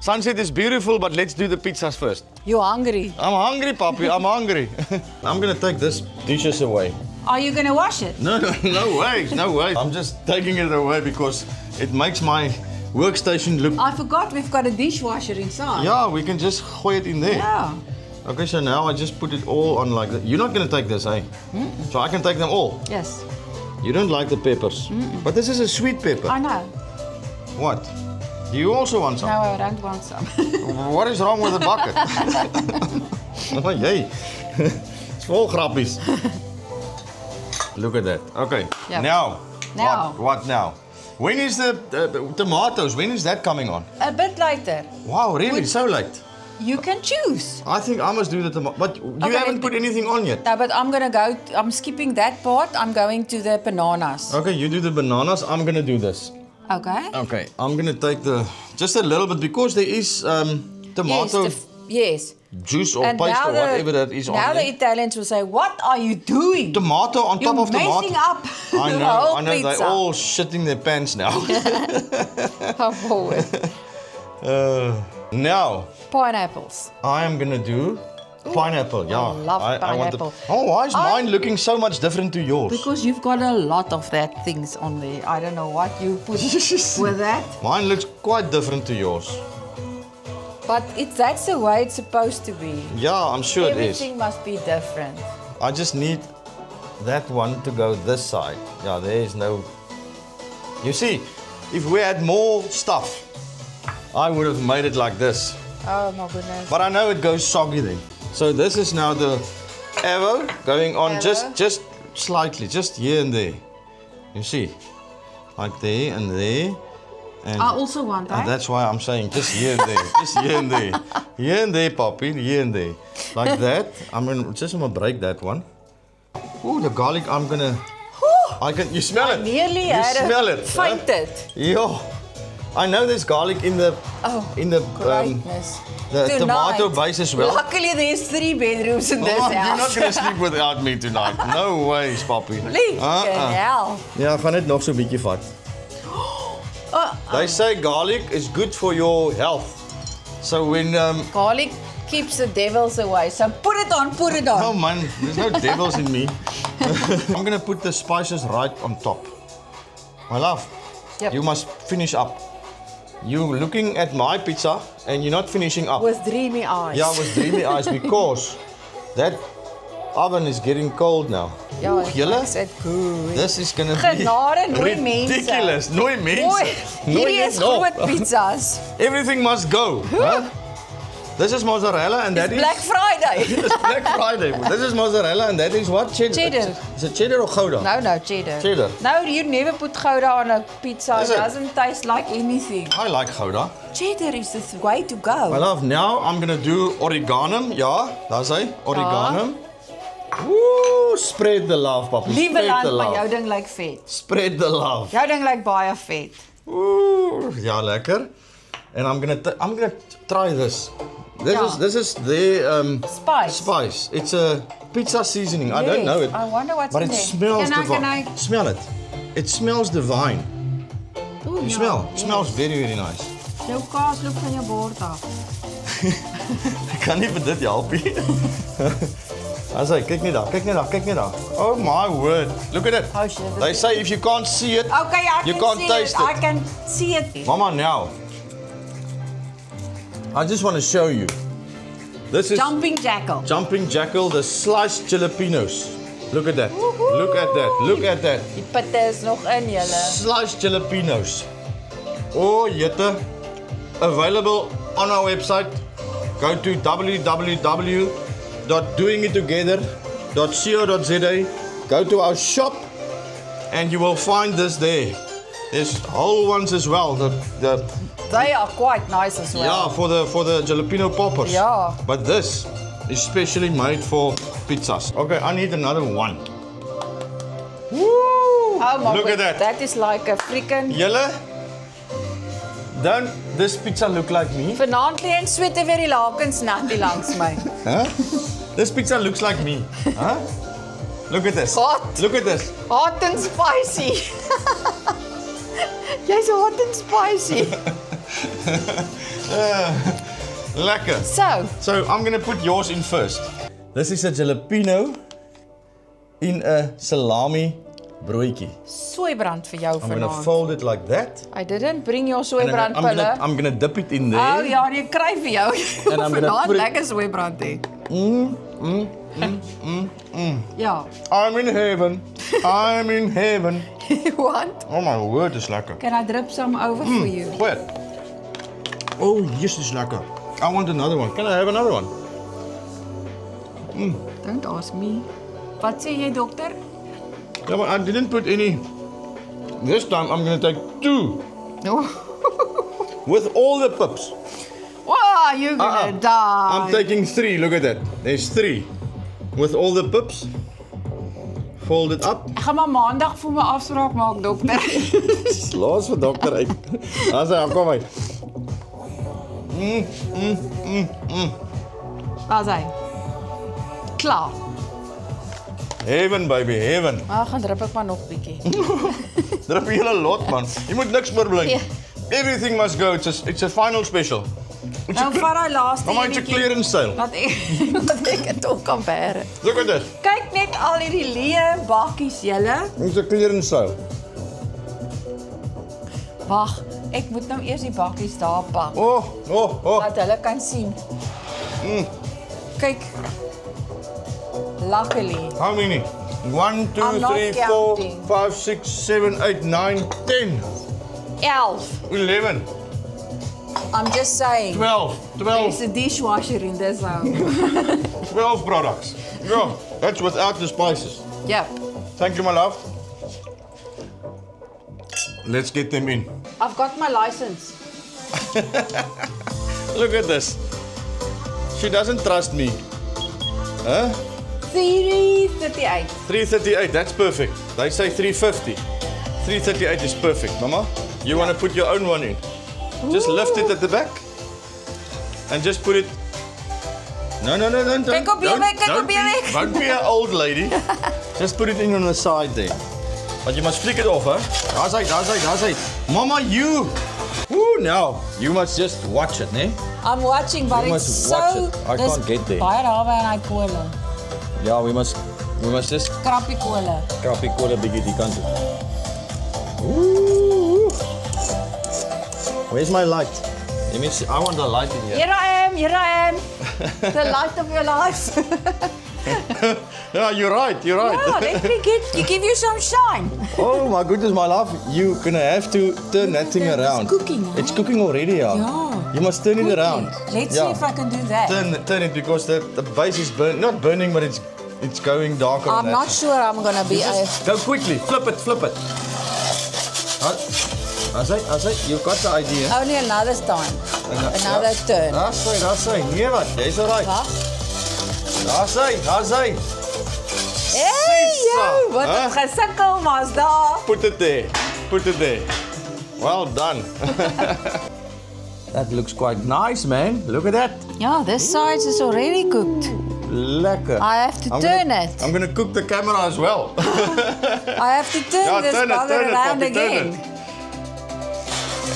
Sunset is beautiful, but let's do the pizzas first. You're hungry. I'm hungry, puppy. I'm hungry. I'm gonna take this dishes away. Are you gonna wash it? No way, no way. I'm just taking it away because it makes my workstation look. I forgot we've got a dishwasher inside. Yeah, we can just throw it in there. Yeah. Okay, so now I just put it all on like that. You're not gonna take this, eh? So I can take them all. Yes. You don't like the peppers, but this is a sweet pepper. I know. What? Do you also want some? No, I don't want some. What is wrong with the bucket? Oh, yay. It's full grappies. Look at that. Okay. Yeah. Now. Now. What now? When is the tomatoes? When is that coming on? A bit later. Wow, really? Would- So late? You can choose. I think I must do the tomato. But you Okay, haven't put anything on yet. No, but I'm gonna go. I'm skipping that part. I'm going to the bananas. Okay, you do the bananas. I'm gonna do this. Okay. Okay, I'm gonna take just a little bit because there is tomato Yes. juice or And paste now or whatever that is on now the there. Italians will say, "What are you doing? Tomato on You're top of tomato. messing up I the know, whole I know. They're pizza." all shitting their pants now. Come forward. Now, Pineapples. I am gonna do pineapple. Yeah, I love want pineapple. Oh, why is I- mine looking so much different to yours? Because you've got a lot of that things on there. I don't know what you put with that, Mine looks quite different to yours. but that's the way it's supposed to be. Yeah, I'm sure it is. Everything must be different. I just need that one to go this side. Yeah, there is no. You see, if we had more stuff, I would have made it like this. Oh my goodness. But I know it goes soggy then. So this is now the arrow going on Arrow. just slightly, just here and there. You see, like there and there. And I also want that. that's why I'm saying just here and there, just here and there, here and there, Poppy, here and there, like that. I'm gonna break that one. Ooh, the garlic. I'm gonna. I can. You smell it? Nearly You had smell it? fainted. Yo, I know there's garlic in the Greatness. the Tonight, tomato base as well. Luckily, there's 3 bedrooms in this Oh, you're house. not gonna sleep without me tonight. No way, Poppy. Please, hell. Ja, gaan dit nog so 'n bietjie vat. They say garlic is good for your health. So when Garlic keeps the devils away. So put it on, put it on. oh man, there's no devils in me. I'm gonna put the spices right on top. My love, Yep. you must finish up. You're looking at my pizza and you're not finishing up. With dreamy eyes. Yeah, with dreamy eyes because that oven is getting cold now. Ja, Oeh, julle, is dit goed. this is gonna Genade, be nooi mense. ridiculous. Nooi mense. Mooi. Hierdie is net nog. groot pizzas. Everything must go. Huh? This is mozzarella and that is Black Friday. It's Black Friday. This is mozzarella and that is what? Cheddar. Is it cheddar or Gouda? No, cheddar. Cheddar. No, you never put Gouda on a pizza. Is It it? doesn't taste like anything. I like Gouda. Cheddar is the way to go. My love, now I'm gonna do oregano. Ja, daar's hy. Oregano. Woo, spread the love, papi. Liewe Spread land, the maar jou love. ding lyk vet. Spread the love. Jou ding lyk baie vet. Ooh, ja, lekker. And I'm gonna try this. This is the Spice. spice. It's a pizza seasoning. I don't know it. I wonder what's But in it there. smells Can divine. I? Smell it. It smells divine. Ooh, You ja, smell? It yes. smells very, very nice. Jou kaas loop van jou bord af. Ek kan nie vir dit help nie. Asai, kyk net daar, kyk net daar, kyk net daar. Oh my word. Look at it. Oh shit. They say if you can't see it, Okay, I you can can't see taste it. I it. can see it. Mama, now. I just want to show you. This is Jumping jackal. Jumping Jackal, the sliced jalapenos. Look at that. Look at that. Look at that. Die pitte is nog in julle. Sliced jalapenos. Oh, jette. Available on our website. Go to www.doingittogether.co.za. Go to our shop and you will find this there. There's whole ones as well. They are quite nice as well. Yeah, for the jalapeno poppers. Yeah. But this is specially made for pizzas. Okay, I need another one. Woo! Oh my Look god, at that. That is like a freaking... Julle, don't this pizza look like me? Vanaand lê en swette weer die lakens natty langs my. Huh? This pizza looks like me. Huh? Look at this. Hot. Look at this. Hot and spicy. Jy's hot and spicy. Lekker. So I'm gonna put yours in first. This is a jalapeno in a salami broodjie. Soeibrand vir jou I'm gonna vanaand. fold it like that. I didn't bring your And soeibrandpille. I'm gonna dip it in there. Oh ja, nee, kry vir jou. And I'm gonna Vanaand put it- lekker soeibrand hê. Ja. I'm in heaven. I'm in heaven. You want? Oh my word, is lekker. Can I drip some over for you? Wait. Oh, yes, is lekker. I want another one. Can I have another one? Don't ask me. Wat sê jy, dokter? Yeah, but I didn't put any. This time I'm gonna take 2 Oh. with all the pips. Wow, you're gonna die. I'm taking 3. Look at that. There's 3 with all the pips. Fold it up. Ek gaan maar maandag vir my afspraak maak, dokter. Los vir dokter uit. Dan sê hy kom uit. Waar's hy? Klaar. Heaven baby, heaven. Maar gaan drip ek maar nog bietjie. Drip 'n hele lot man. Jy moet niks meer bly. Ja. Everything must go. It's a final special. Nou vat daai laaste Kom maar in clearance sale. Laat ek dit ook kan bære. Look at this. Kyk net al hierdie leë bakkies julle. It's a clearance sale. Wag, ek moet nou eers die bakkies daar pak. Oh. Dat hulle kan sien. Kyk. Luckily. How many? 1, 2, I'm not 3, 4, counting. 5, 6, 7, 8, 9, 10, 11. 11, I'm just saying. 12. There's a dishwasher in this house. 12 products. Yeah, that's without the spices. Yep. Thank you, my love. Let's get them in. I've got my license. Look at this. She doesn't trust me. Huh? 338. 338, that's perfect. They say 350. 338 is perfect, Mama. You want to put your own one in. Just lift it at the back. And just put it... No, don't. Kyk op jou weg, kyk op jou weg. Don't be an old lady. Just put it in on the side there. But you must flick it off, huh? That's it. Mama, you! Woo, now, you must just watch it, ne? I'm watching, but You it's must so. watch it. I dis can't get there. Baie naby aan hy kole. Yeah, we must just Krappie kole. krappie kolle bietjie die kant toe. Ooh. Where's my light? Let me see. I want the light in here. Here I am. The light of your life. Yeah, you're right. Yeah, let me give you some shine. Oh my goodness, my love. You're gonna have to turn that thing It's around. cooking, huh? It's cooking already, yeah. Yeah. You must turn it around. Let's see if I can do that. Turn it because the base is not burning, but it's going darker. on I'm that not side. sure I'm gonna be. Go quickly. Flip it. I say, you've got the idea. Only another time. Another turn. That's right. Nee wat, jy's alright. Huh? Daar's hy. Hey, Sisa, yo, wat huh? het gesukkel was daar. Put it there. Well done. That looks quite nice, man. Look at that. Yeah, this side is already cooked. Lekker. I have to turn it. I'm gonna cook the camera as well. I have to turn this bugger around Poppy, turn again. it.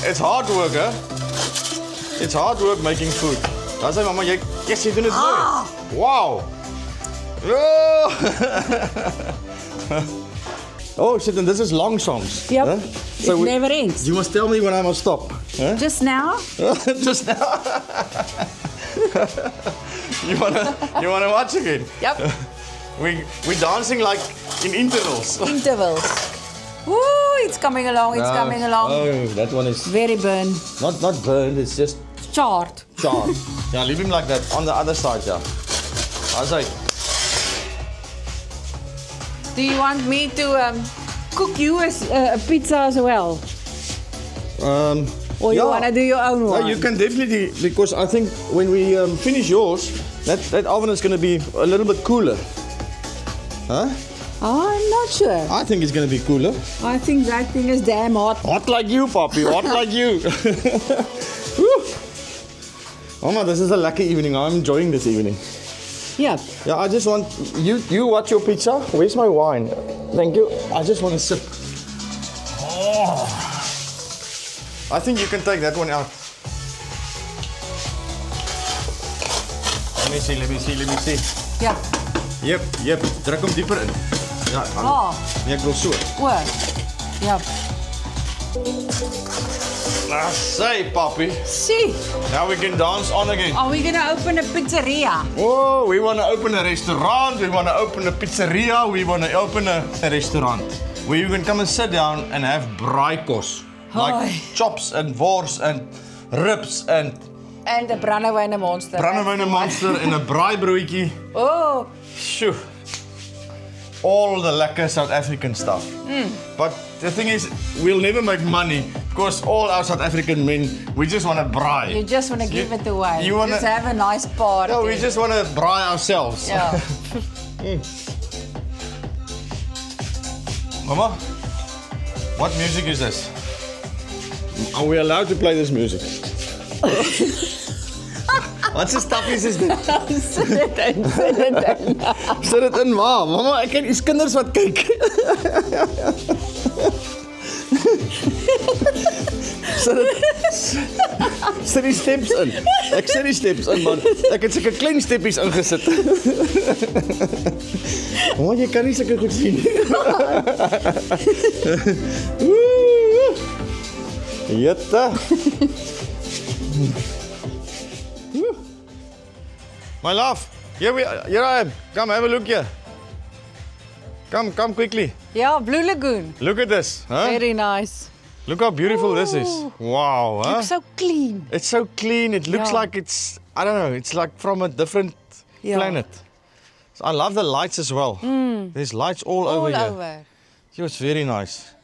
It's hard work, huh? It's hard work making food. That's why, Mama, yes, you're doing it Ah. good. Wow. Oh. Oh shit, and this is long songs. Yep. Huh? It never ends. You must tell me when I must stop. Huh? Just now? Just now. You wanna watch again? Yep. We're dancing like in intervals. Intervals. Woo, it's coming along, it's coming along. Oh, that one is Very burned. not burned, it's just Charred. charred. Yeah, leave him like that on the other side, yeah. I was like, Do you want me to cook you a pizza as well? Or you want to do your own no, one? you can definitely, because I think when we finish yours, that oven is going to be a little bit cooler. Huh? I'm not sure. I think it's going to be cooler. I think that thing is damn hot. Hot like you, Poppy, hot like you. Woo. Mama, this is a lucky evening. I'm enjoying this evening. Yeah. Yeah, I just want, you watch your pizza. Where's my wine? Thank you. I just want to sip. Oh. I think you can take that one out. Let me see. Ja. Yep. Druk hom dieper in. Ja, nee, ek wil so. O. Ja. Say, Poppy. See, Now we can dance on again. are we gonna open a pizzeria? Oh, we want to open a restaurant, we want to open a pizzeria, we want to open a restaurant where you can come and sit down and have braaikos. Like Hoi. chops and wors and ribs and And 'n brandewyn monster. brandewyn monster en 'n braaibroodjie. Oh, Shoo. All the lekker South African stuff. But the thing is, we'll never make money because all our South African men, we just want to braai. you just want to give it away. you wanna- just have a nice party. No, we just want to braai ourselves. Yeah. Mama, what music is this? Are we allowed to play this music? Wat se stappies is dit? Sit dit in. Sit dit in waar? Mama, ek het hier's kinders wat kyk. Sit die steps in. Ek sit die steps in, man. Ek het sulke klein steppies ingesit. Mama, jy kan nie sulke goed sien nie. Jette. My love, here I am. Come have a look here. Come quickly. Ja, Blue Lagoon. Look at this, huh? Very nice. Look how beautiful this is. Ooh. Wow, huh? Looks so clean. It's so clean. It looks Yeah. like it's, I don't know, it's like from a different Yeah. planet. So I love the lights as well. There's lights all over here. over. Yeah, it's very nice.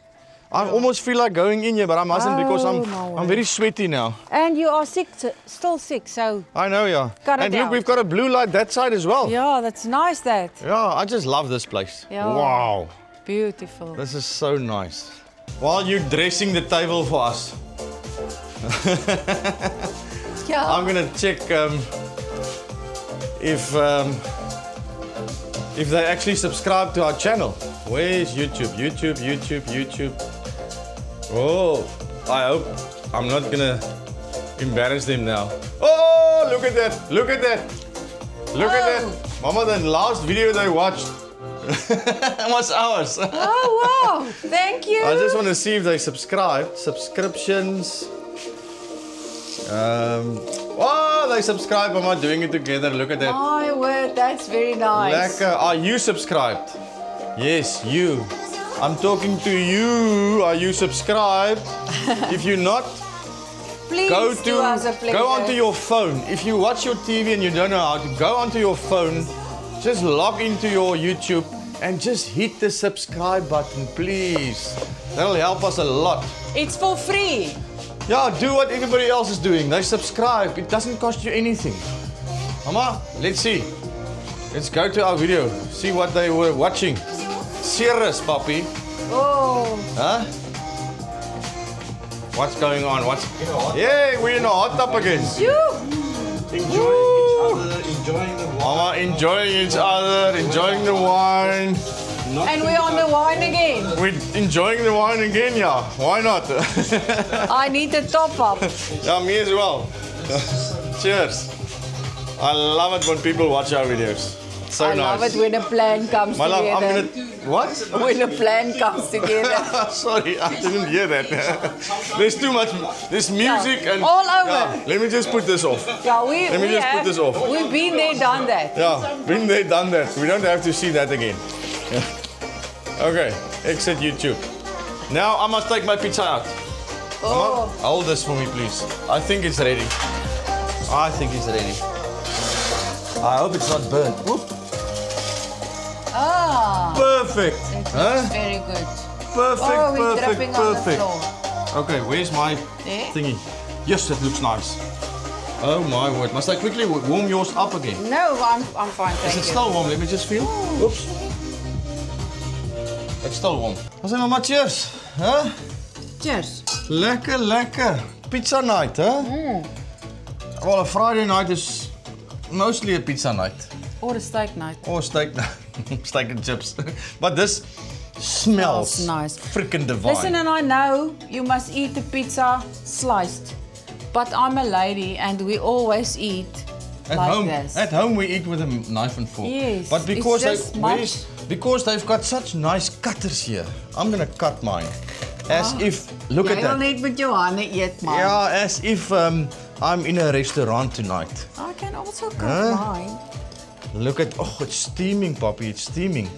I almost feel like going in here, but I mustn't because Oh, no I'm way. very sweaty now. And you are sick, still sick, so I know, yeah. Cut it And look, out. we've got a blue light that side as well. yeah, that's nice that. Yeah, I just love this place. Yeah. Wow. Beautiful. This is so nice. While you're dressing the table for us, Yeah. I'm gonna check if they actually subscribe to our channel. Where's YouTube? YouTube. Oh, I hope I'm not gonna embarrass them now. Oh! Oh, look at that. Look at that. Look at that. Mama, the last video they watched was ours. Oh, wow. Thank you. I just want to see if they subscribed. Subscriptions. Oh, they subscribed. Mama, doing it together. Look at that. My word, that's very nice. Lekker. Are you subscribed? Yes, you. I'm talking to you. Are you subscribed? If you're not, Please do us a pleasure. go onto your phone. If you watch your TV and you don't know how to, go onto your phone, just log into your YouTube and just hit the subscribe button, please. That'll help us a lot. It's for free. Yeah, do what everybody else is doing. They subscribe. It doesn't cost you anything. Mama, let's see. Let's go to our video. See what they were watching. Serious, Poppy. Oh. Huh? What's going on? What's... Yeah, we're in a hot tub again. Enjoying the Mama enjoying each other, enjoying the wine. And we're on the wine again. We're enjoying the wine again, yeah. Why not? I need a top up. Yeah, me as well. Cheers. I love it when people watch our videos. So I nice. love it when a plan comes My love, together. I'm gonna... What? When a plan comes together. Sorry, I didn't hear that. There's too much... There's music and... all over. Yeah, let me just put this off. Yeah, Let me just put this off. We've been there, done that. Yeah, been there, done that. We don't have to see that again. Okay, exit YouTube. Now I must take my pizza out. Oh, Mama, hold this for me, please. I think it's ready. I think it's ready. I hope it's not burnt. Oop. Perfect. It Huh? looks very good. Perfect, Oh, we're perfect, dripping on the perfect. floor. Okay, where's my There? thingy? Yes, that looks nice. Oh my word. Must I quickly warm yours up again? No, I'm fine, thank Is it you. still warm? Let me just feel. Oops. It's still warm. Wat zijn mama, cheers. Huh? Cheers. Lekker, lekker. Pizza night, huh? Well, a Friday night is mostly a pizza night. Or a steak night. Or steak, steak and chips. But this smells Smells nice. freaking divine. Listen, and I know you must eat the pizza sliced. But I'm a lady and we always eat At like home, this. at home we eat with a knife and fork. Yes, But because it's just much. because they've got such nice cutters here, I'm gonna cut mine. As if, look at Jy wil that. net met jou hande eet, man. Yeah, as if I'm in a restaurant tonight. I can also cut mine. Look at, oh, it's steaming, Poppy, it's steaming.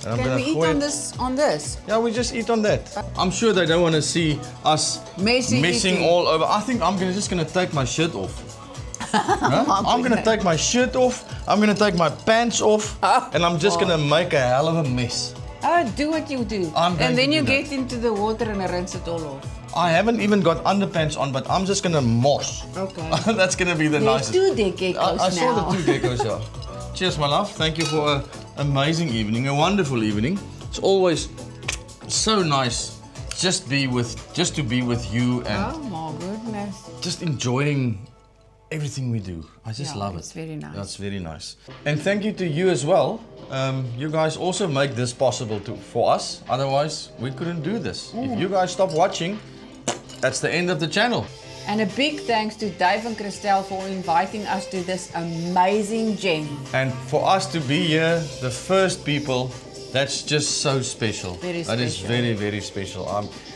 And I'm Can gonna we eat gooi on it- this? Yeah, we just eat on that. I'm sure they don't want to see us Messing messing all over. I think I'm just gonna take my shirt off. Huh? I'm gonna take my shirt off. I'm gonna take my pants off, and I'm just gonna make a hell of a mess. Oh, do what you do. I'm going And then to you do that. get into the water and rinse it all off. I haven't even got underpants on, but I'm just gonna morse. Okay. That's gonna be the There's nicest. 2 geckos I saw now. the 2 geckos, yeah. Cheers, my love. Thank you for an amazing evening, a wonderful evening. It's always so nice just to be with you and Oh my goodness. just enjoying everything we do. I just Yeah, love it. it's very nice. That's very nice. And thank you to you as well. You guys also make this possible for us. Otherwise, we couldn't do this. If you guys stop watching, that's the end of the channel. And a big thanks to Dave and Christelle for inviting us to this amazing gem. And for us to be here, the first people, that's just so special. Very That is special. very, very special.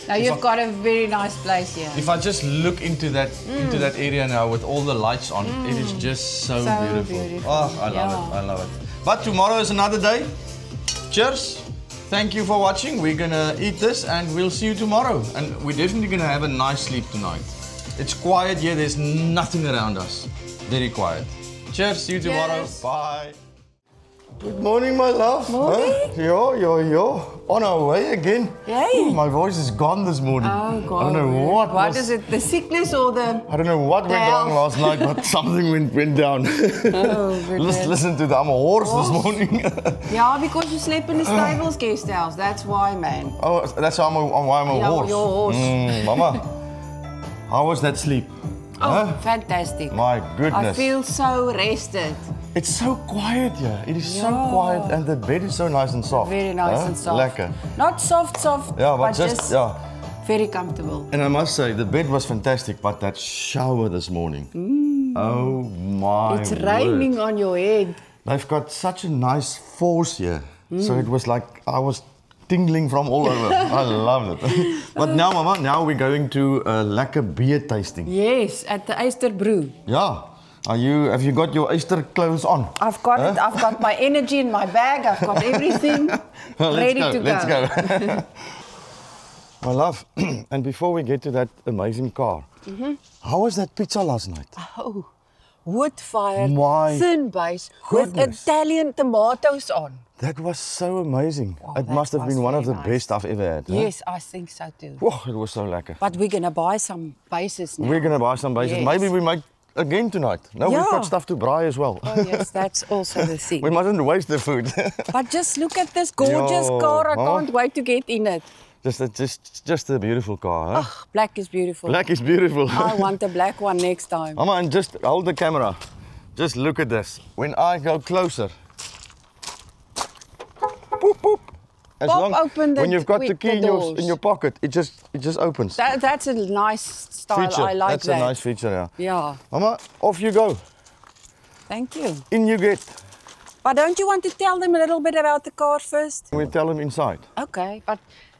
Now If you've I- got a very nice place here. If I just look into that area now with all the lights on, it is just so, So beautiful. beautiful. Oh, I love it. I love it. But tomorrow is another day. Cheers. Thank you for watching. We're gonna eat this and we'll see you tomorrow. And we're definitely gonna have a nice sleep tonight. It's quiet here. There's nothing around us. Very quiet. Cheers. See you tomorrow. Cheers. Bye. Good morning, my love. Morning. Yo. On our way again. Yay. Ooh, my voice is gone this morning. Oh God. I don't know what. What was- is it? The sickness or the... I don't know what went wrong health. last night, but something went down. Oh goodness. Listen to that. I'm a horse this morning. Yeah, because you sleep in the stables guest house. That's why, man. Oh, that's why I'm a Yeah, horse. you're a horse. Mama, how was that sleep? Oh, fantastic. My I goodness. feel so rested. It's so quiet here. It is so Yeah. quiet and the bed is so nice and soft. Very nice Huh? and soft. Lekker. Not soft, Yeah, but just just, yeah. very comfortable. And I must say, the bed was fantastic, but that shower this morning. Oh my It's word. raining on your head. They've got such a nice force here. So it was like I was tingling from all over. I loved it. But now, Mama, now we're going to lekker beer tasting. Yes, at the Oyster Brew. Yeah. Have you got your Easter clothes on? I've got it. I've got my energy in my bag. I've got everything ready to go. Let's go. My love, and before we get to that amazing car, how was that pizza last night? Oh, wood-fired, My thin base with goodness. Italian tomatoes on. That was so amazing. Oh, it that must have was been one of the very nice. best I've ever had. Huh? Yes, I think so too. Whoa, it was so lekker. But we're gonna buy some bases now. We're going to buy some bases. Yes. Maybe we might again tonight. No, we've Yeah. got stuff to braai as well. Oh yes, that's also the thing. We mustn't waste the food. But just look at this gorgeous Yo, car. I Mama. can't wait to get in it. just a beautiful car. Huh? Oh, black is beautiful. Black is beautiful. I want a black one next time. Mama, and just hold the camera. Just look at this. When I go closer, boop, boop. As Pop open the- when you've got the with key the in your doors. pocket, it just opens. That's a nice style. feature. I like That's that. a nice feature, yeah. Yeah, Mama, off you go. thank you. In you get. But don't you want to tell them a little bit about the car first? We tell them inside. Okay, but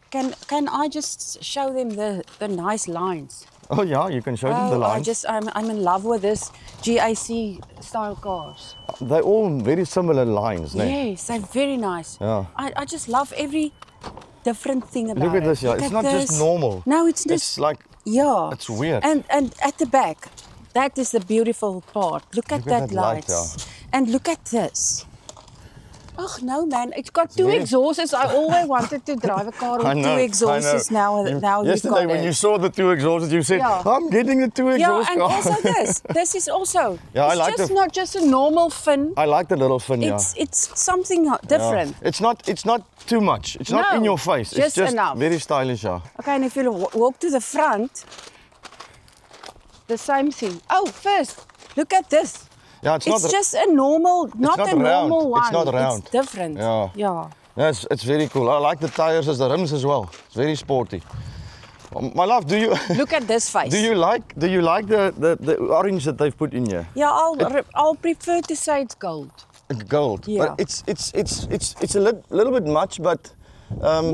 can I just show them the nice lines? Oh yeah, you can show them the lines. I'm in love with this GAC style cars. They're all very similar lines, né? Yes, they're very nice. Yeah. I just love every different thing about Look at it. this, yeah. Look It's at not just this. normal. No, it's just It's like yeah. it's weird. And at the back, that is the beautiful part. Look at Look at that that light, lights. And look at this. Oh no, man! It's got two very- exhausts. I always wanted to drive a car with two exhausts. Now we've Yesterday got when it. you saw the two exhausts, you said, Yeah. I'm getting the two Yeah, exhaust and car. also this. This is also. Yeah, I it's like just the- not just a normal fin. I like the little fin, yeah. It's something different. Yeah. It's not too much. It's not No, in your face. just It's just enough. very stylish, yeah. Okay, and if you walk to the front, the same thing. Oh, first, look at this. Yeah, It's not just a normal, not not a normal round. one. It's not round. It's different. Yeah. Yeah. Yeah, it's very cool. I like the tires as the rims as well. It's very sporty. My love, do you Look at this face. do you like the orange that they've put in here? Yeah, I'll prefer to say it's gold. Gold. Yeah. But it's a little bit much, but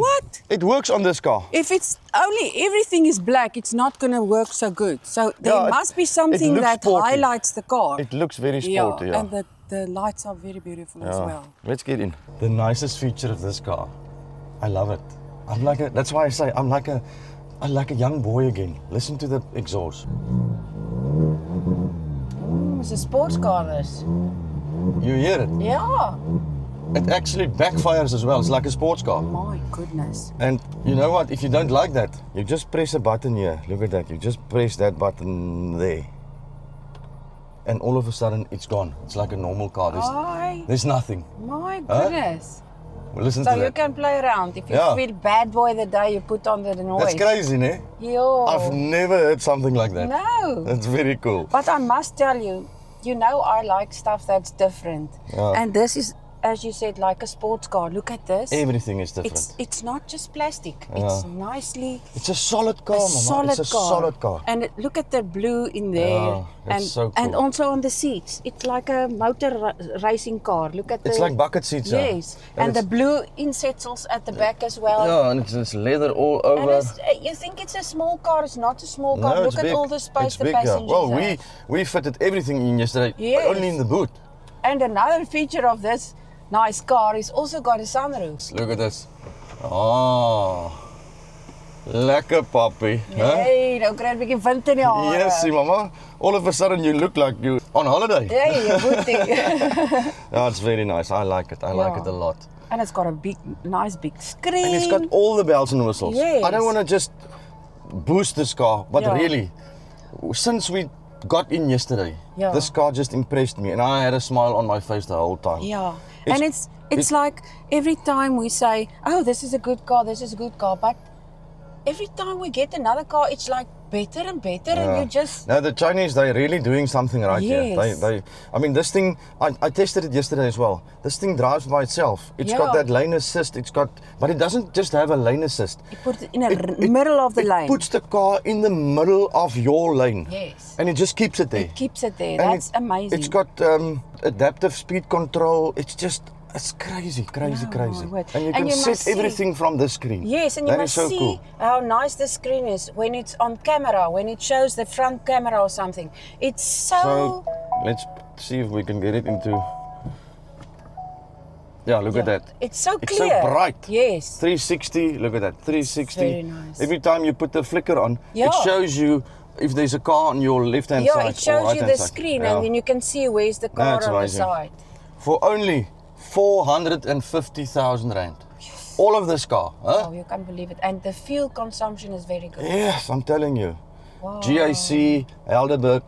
What? it works on this car. If it's only everything is black, it's not going to work so good. So there Yeah, must be something looks that sporty. highlights the car. It looks very sporty, yeah. And the lights are very beautiful as well. Let's get in. The nicest feature of this car, I love it. That's why I say I'm like a young boy again. Listen to the exhaust. It's a sports car, this. You hear it? Yeah. It actually backfires as well. It's like a sports car. My goodness. And you know what? If you don't like that, you just press a button here. Look at that. You just press that button there. And all of a sudden, it's gone. It's like a normal car. There's nothing. My goodness. Well, listen So to you that. can play around. If you Yeah. feel bad boy the day you put on the noise. That's crazy, ne? Yo. I've never heard something like that. No. That's very cool. But I must tell you, you know I like stuff that's different. Yeah. And this is, as you said, like a sports car. Look at this. Everything is different. It's not just plastic. Yeah. It's nicely It's a solid car, a Mama. solid It's a car. solid car. And look at the blue in there. Yeah, that's and so and cool. also on the seats. It's like a motor racing car. Look at It's the like bucket seats, yeah. Yes. And the it's- blue insettles at the back as well. Yeah, and it's leather all And over. you think it's a small car, it's not a small car. No, Look it's at big. all the space It's the big, yeah. passengers Well, have. we fitted everything in yesterday, Yes. but only in the boot. And another feature of this nice car is also got a sunroof. Look at this. Oh, lekker puppy. Huh? Hey, nou kry 'n bietjie wind in die hare. Yes, see, Mama. All of a sudden you look like you on holiday. Hey, you boetie. Yeah, it's very nice. I like it. I like Yeah. it a lot. And it's got a nice big screen. And it's got all the bells and whistles. Yes. I don't want to just boost this car, but Yeah. really, since we got in yesterday, Yeah. this car just impressed me, and I had a smile on my face the whole time. Yeah. It's- And it's like every time we say, oh, this is a good car, but every time we get another car, it's like better and better, and you just Now the Chinese, they're really doing something right here. Yes. I mean, this thing, I tested it yesterday as well. This thing drives by itself. It's got Yeah. that lane assist. But it doesn't just have a lane assist. you put it in the middle of the lane. It puts the car in the middle of your lane. Yes. And it just keeps it there. It keeps it there. And That's amazing. It's got adaptive speed control. It's crazy. my word. And you And can you set must see- everything from the screen. Yes, and you That must is so see cool. how nice the screen is when it's on camera, when it shows the front camera or something. It's So let's see if we can get it into. Yeah, look at that. It's so It's clear. so bright. Yes. 360, look at that, 360. Very nice. Every time you put the flicker on, Yeah. it shows you if there's a car on your left-hand Yeah, side it shows or you right-hand the side. screen, Yeah. and then you can see where's the car That's on amazing. the side. For only 450,000 rand. All of this car, huh? Oh, you can't believe it. And the fuel consumption is very good. Yes, I'm telling you. Wow. GAC, Helderberg,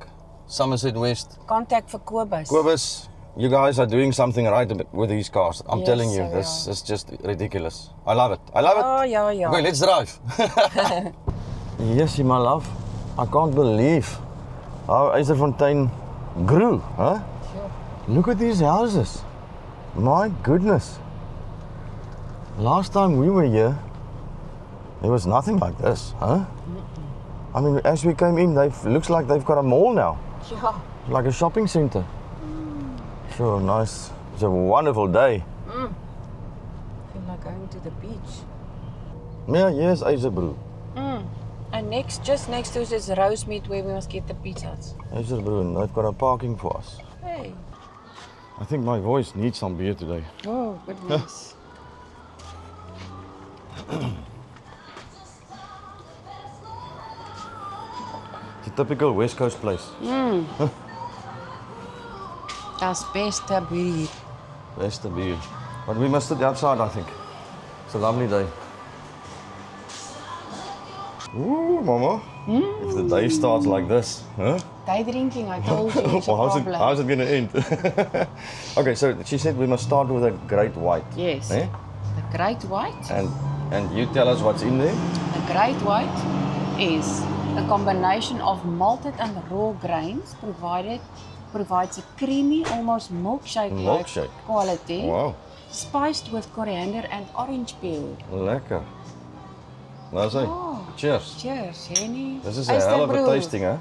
Somerset West, Contact for Kobus. Kobus, you guys are doing something right with these cars. I'm Yes, telling you, so this yeah. is just ridiculous. I love it. I love it. Oh, yeah. Okay, let's drive. Yes, my love. I can't believe how Eiserfontein grew, huh? Sure. Look at these houses. My goodness. Last time we were here, there was nothing like this, huh? I mean, as we came in, looks like they've got a mall now, Yeah. like a shopping center. Sure, nice. It's a wonderful day. I feel like going to the beach. Yeah, yes, Eiserbroek. And just next to us is Rosemeat, where we must get the pizzas. Eiserbroek, and they've got a parking for us. Hey. I think my voice needs some beer today. Oh, goodness. It's a typical West Coast place. That's best beer. Best of beer. But we must sit outside, I think. It's a lovely day. Ooh, Mama. If the day starts like this, huh? Day drinking, I told you, it's a Well, problem. how's it going to end? Okay, so she said we must start with a great white. Yes. Eh? The great white. And you tell us what's in there? The great white is a combination of malted and raw grains provides a creamy, almost milkshake-like Milkshake. quality, Wow, spiced with coriander and orange peel. lekker. Nou sê, Oh. cheers. Cheers, Henny. This is a hell of a tasting, huh?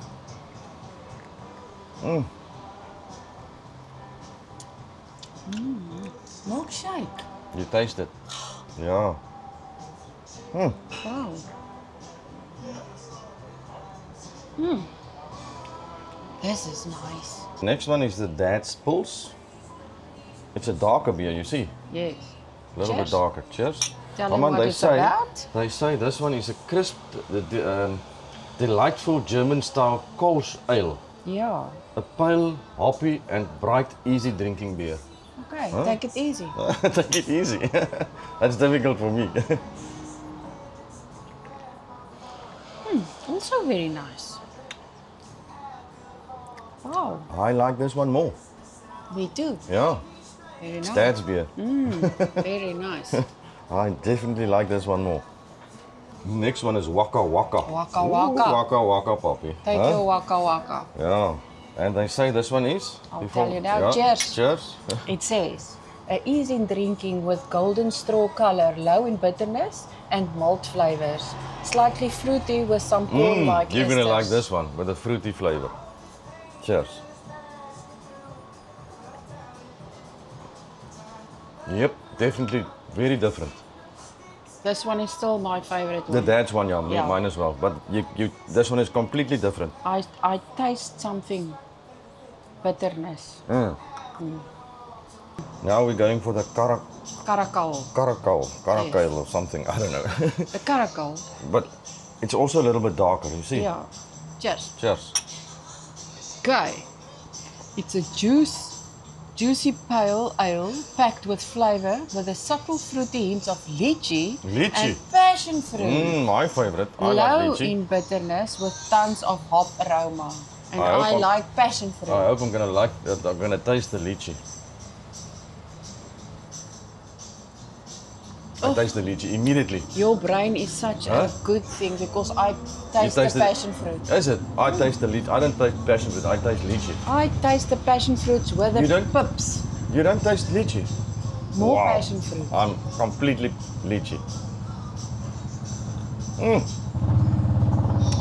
Milkshake. You taste it. Yeah. Wow. This is nice. Next one is the Dad's Pulse. It's a darker beer, you see. Yes. A little bit Cheers. darker. Cheers. Tell them Mama, what it's about. They say this one is a crisp, delightful German-style Kolsch ale. Yeah. A pale, hoppy, and bright, easy drinking beer. Okay, take it easy. Take it easy. That's difficult for me. Also very nice. Wow, I like this one more. me too. Yeah, Very it's nice. Dad's beer. Very nice. I definitely like this one more. Next one is Waka Waka. Waka Ooh, Waka. Waka Waka, Poppy. Take your waka waka. Yeah. And they say this one is? I'll tell you now. Cheers. Cheers. It says, ease in drinking with golden straw color, low in bitterness and malt flavors. Slightly fruity with some corn-like You're going to like esters. this one with a fruity flavor. Cheers. Yep, definitely very different. This one is still my favorite The one. Dad's one, yeah, Yeah. mine as well. But this one is completely different. I taste something bitterness. Now we're going for the Caracal. caracal or something, I don't know. The caracal. But it's also a little bit darker, you see? Yeah. Cheers. Cheers. Okay. It's a juicy pale ale packed with flavor with a subtle fruity hints of lychee, Lychee. and passion fruit. My favorite. I Low like lychee. in bitterness with tons of hop aroma. And I hope I I'm- like passion fruit. I hope I'm gonna like that. I'm gonna taste the lychee. I taste the lychee immediately. Your brain is such a good thing because I taste the taste it? passion fruit. Is it? I taste the lychee. I don't taste passion fruit. I taste lychee. I taste the passion fruits with You the don't? pips. You don't taste lychee? More Wow. passion fruit. I'm completely lychee.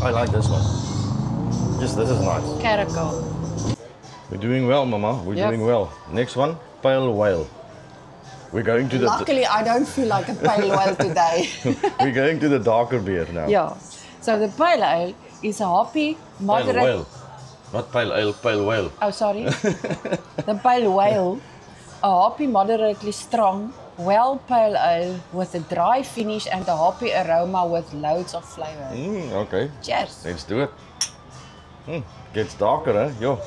I like this one. Yes, this is nice. Caracal. We're doing well, Mama. We're Yep. doing well. Next one, pale whale. We're going to the Luckily, I don't feel like a pale ale today. we're going to the darker beer now. Yeah. So the pale ale is a hoppy, Pale moderate. whale. Not pale ale, pale whale. Oh, sorry. The pale whale, a hoppy, moderately strong, well pale ale with a dry finish and a hoppy aroma with loads of flavor. Okay. Cheers. Let's do it. Gets darker, eh? Yo.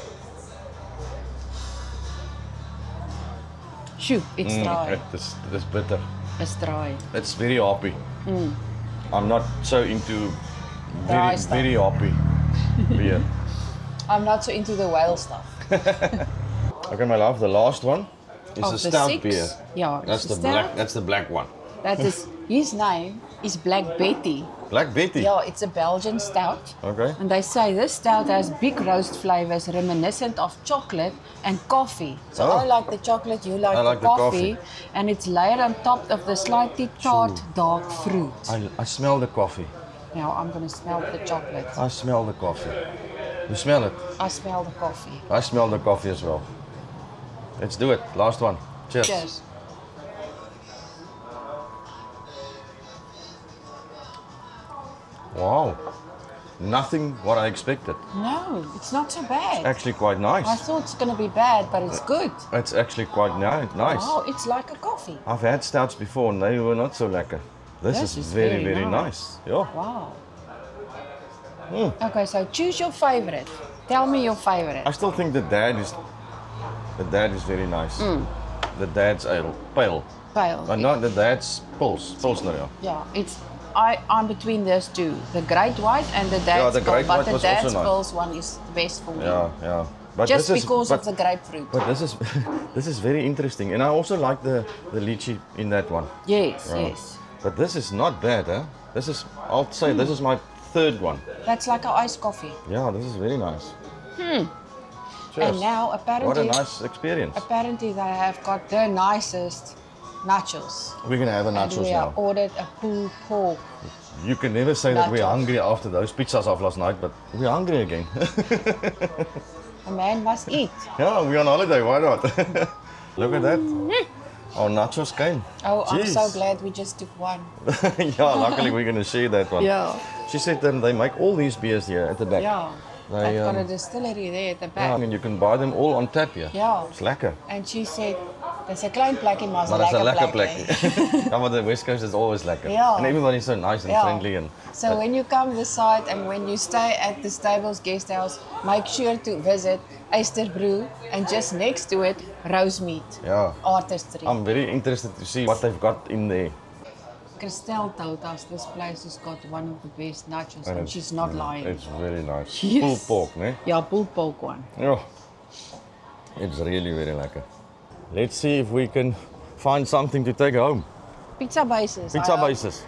Shoot, it's dry. It's bitter. It's dry. It's very hoppy. I'm not so into Dry stuff. very hoppy beer. I'm not so into the whale stuff. Okay, my love, the last one is Of a the stout 6, beer. yeah, That's it's the a black. stout. That's the black one. That is, his name is Black Betty. Black Betty. Yeah, it's a Belgian stout. Okay. And they say this stout has big roast flavors reminiscent of chocolate and coffee. So Oh. I like the chocolate, you like, I like the the coffee. coffee. And it's layered on top of the slightly tart dark fruit. I smell the coffee. Now I'm going to smell the chocolate. I smell the coffee. You smell it? I smell the coffee. I smell the coffee as well. Let's do it. Last one. Cheers. Cheers. Wow. Nothing what I expected. No, it's not so bad. Actually quite nice. I thought it's going to be bad, but it's good. It's actually quite nice. Oh, it's like a coffee. I've had stouts before and they were not so lekker. This is very, very nice. Yeah. Wow. Okay, so choose your favorite. Tell me your favorite. I still think the dad is very nice. The dad's ale, pale. Pale. But not the dad's Pilsner, yeah. Yeah, it's I'm between those two, the Great White and the Dad's Yeah, the Pils, Great but White the was also Dad's nice. Pils one is the best for me. Yeah. But Just this is, because but, of the grapefruit. But this is this is very interesting, and I also like the lychee in that one. Yes, Yeah. yes. But this is not bad, eh? This is, I'll say, this is my third one. That's like an iced coffee. Yeah, this is very nice. Cheers. And now What a apparently, nice experience. apparently they have got the nicest nachos. We're gonna have a And nachos we have now. ordered a pulled pork. You can never say that we're Nachos. hungry after those pizzas of last night, but we're hungry again. A man must eat. Yeah, we're on holiday, why not? Look at that. Our nachos came. Oh, I'm so Jeez. glad we just took one. Yeah, luckily we're gonna share that one. Yeah. She said they make all these beers here at the back. Yeah. They, They've got a um, distillery there at the Yeah, back. and you can buy them all on tap here. Yeah. It's lekker. And she said, there's a klein plekkie, maar Maar dat is een lekker plekkie. plekje. Ja, maar the West Coast is always lekker. Yeah. And everybody's so nice and Yeah. friendly. And So when you come this side and when you stay at the Stables Guest House, make sure to visit Eyster Brew and just next to it, Rosemead, yeah, Artistry. I'm very interested to see what they've got in there. Christelle told us this place has got one of the best nachos and it's- she's not lying. It's very nice. Yes. Pulled pork, ne? Yeah, pulled pork one. Yeah. It's really, very lekker. Let's see if we can find something to take home. Pizza bases. Pizza I hope. bases.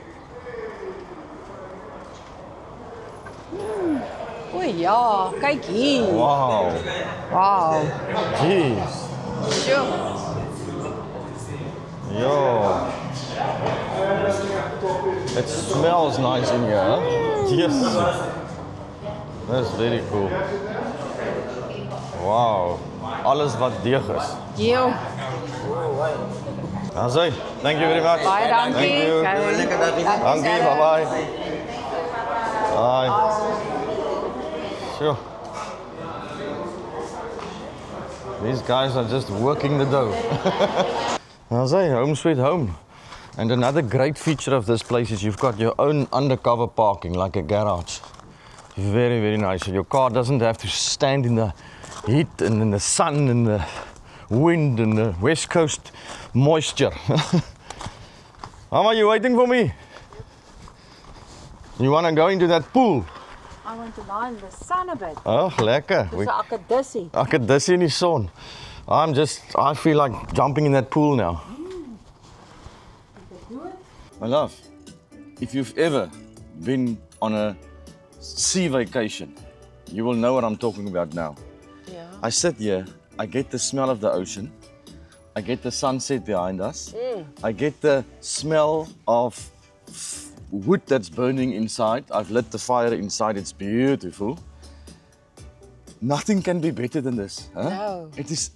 O ja, kyk hier. Wow. Wow. Jeez. Sure. Yo. It smells nice in here, huh? Yes. That's very cool. Wow. Alles wat deeg is. Yo. That's it. Thank you very much. Baie dankie. Thank you. Dankie, bye-bye. Bye. Sure. These guys are just working the dough. That's it, home sweet home. And another great feature of this place is you've got your own undercover parking, like a garage. Very, very nice. Your car doesn't have to stand in the heat and in the sun and the wind and the West Coast moisture. Mama, you waiting for me? You want to go into that pool? I want to lie in the sun a bit. Oh, lekker. Dis 'n akkedissie. Ek het dis in die son. I feel like jumping in that pool now. My love, if you've ever been on a sea vacation, you will know what I'm talking about now. Yeah. I sit here, I get the smell of the ocean, I get the sunset behind us, I get the smell of wood that's burning inside. I've lit the fire inside, it's beautiful. Nothing can be better than this. Huh? No. It is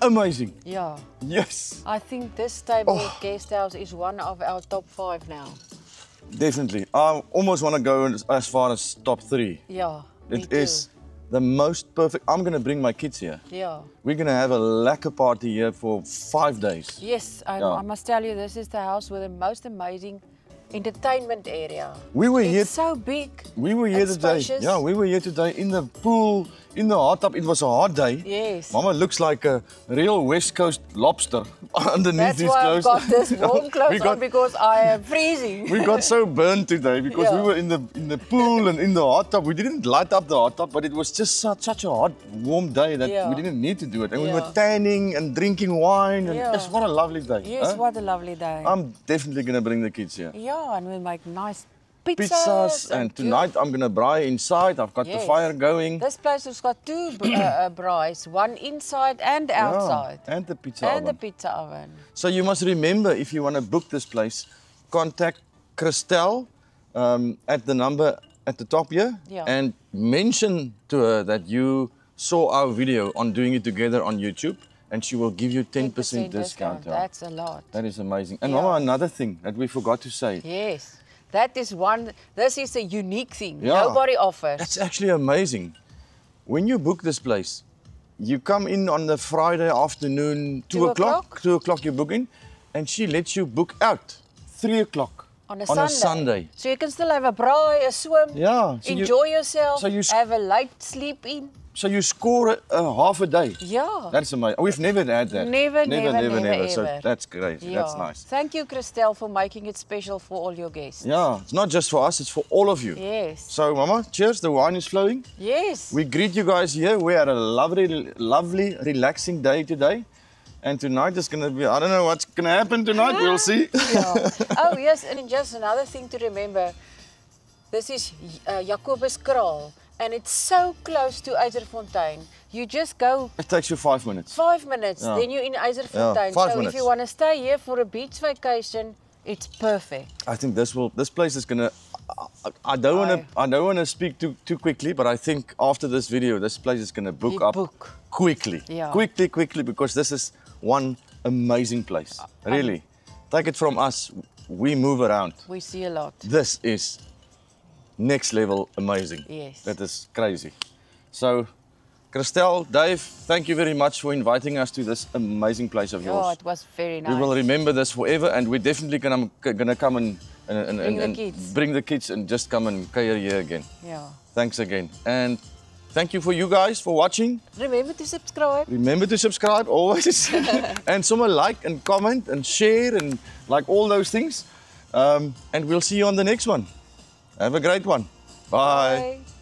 amazing. Yeah. Yes, I think this table guest house is one of our top 5 now. definitely. I almost want to go as far as top 3. Yeah. me It is too. the most perfect. I'm going to bring my kids here. Yeah. We're going to have a lacquer party here for 5 days. Yes, Yeah. I must tell you, this is the house with the most amazing entertainment area. We were here. It's so big. We were here and today. spacious. Yeah, we were here today in the pool, in the hot tub. It was a hot day. Yes. Mama looks like a real West Coast lobster underneath That's these why I've clothes. got this warm clothes We got- on because I am freezing. We got so burned today because we Yeah. were in the pool and in the hot tub. We didn't light up the hot tub, but it was just such a hot, warm day that Yeah. we didn't need to do it. And we Yeah. were tanning and drinking wine. And Yeah. just what a lovely day. Yes, huh? what a lovely day. I'm definitely going to bring the kids here. Yeah, and we make nice pizzas. Pizzas, and tonight I'm going to braai inside. I've got the Yes. fire going. This place has got 2 braais, one inside and outside. Yeah, and the pizza And the oven. pizza oven. So you must remember, if you want to book this place, contact Christelle at the number at the top here, Yeah. and mention to her that you saw our video on doing it together on YouTube, and she will give you 10% discount. Yeah. That's a lot. That is amazing. And Yeah. Mama, another thing that we forgot to say. Yes. That is one, this is a unique thing. Yeah. Nobody offers. That's actually amazing. When you book this place, you come in on the Friday afternoon, 2 2 o'clock. o'clock. 2 o'clock you book in, and she lets you book out 3 o'clock on a Sunday. So you can still have a braai, a swim, Yeah, so you- enjoy yourself, so you have a light sleep in. So you score a half a day. Yeah. That's amazing. We've never had that. Never, never, So ever. that's great. Yeah. That's nice. Thank you, Christelle, for making it special for all your guests. Yeah, it's not just for us, it's for all of you. Yes. So, Mama, cheers. The wine is flowing. Yes. We greet you guys here. We had a lovely, relaxing day today. And tonight is going to be, I don't know what's going to happen tonight. We'll see. Yeah. Oh, yes, and just another thing to remember. This is Jacobus Kraal, and it's so close to IJzerfontein. You just go It takes you 5 minutes. 5 minutes, Yeah. then you're in IJzerfontein. Yeah, 5 so minutes. if you want to stay here for a beach vacation, it's perfect. I think this place is going to, I don't want to speak too quickly, but I think after this video, this place is going to book up quickly. Yeah. Quickly, because this is one amazing place. Really. Take it from us, we move around. We see a lot. This is next level amazing. Yes. That is crazy. So, Christelle, Dave, thank you very much for inviting us to this amazing place of Oh, yours. it was very nice. We will remember this forever, and we're definitely gonna come and bring the kids and just come and cater here again. Yeah. Thanks again, and thank you for you guys for watching. Remember to subscribe. Remember to subscribe always, and someone like and comment and share and like all those things. And we'll see you on the next one. Have a great one. Bye. Bye.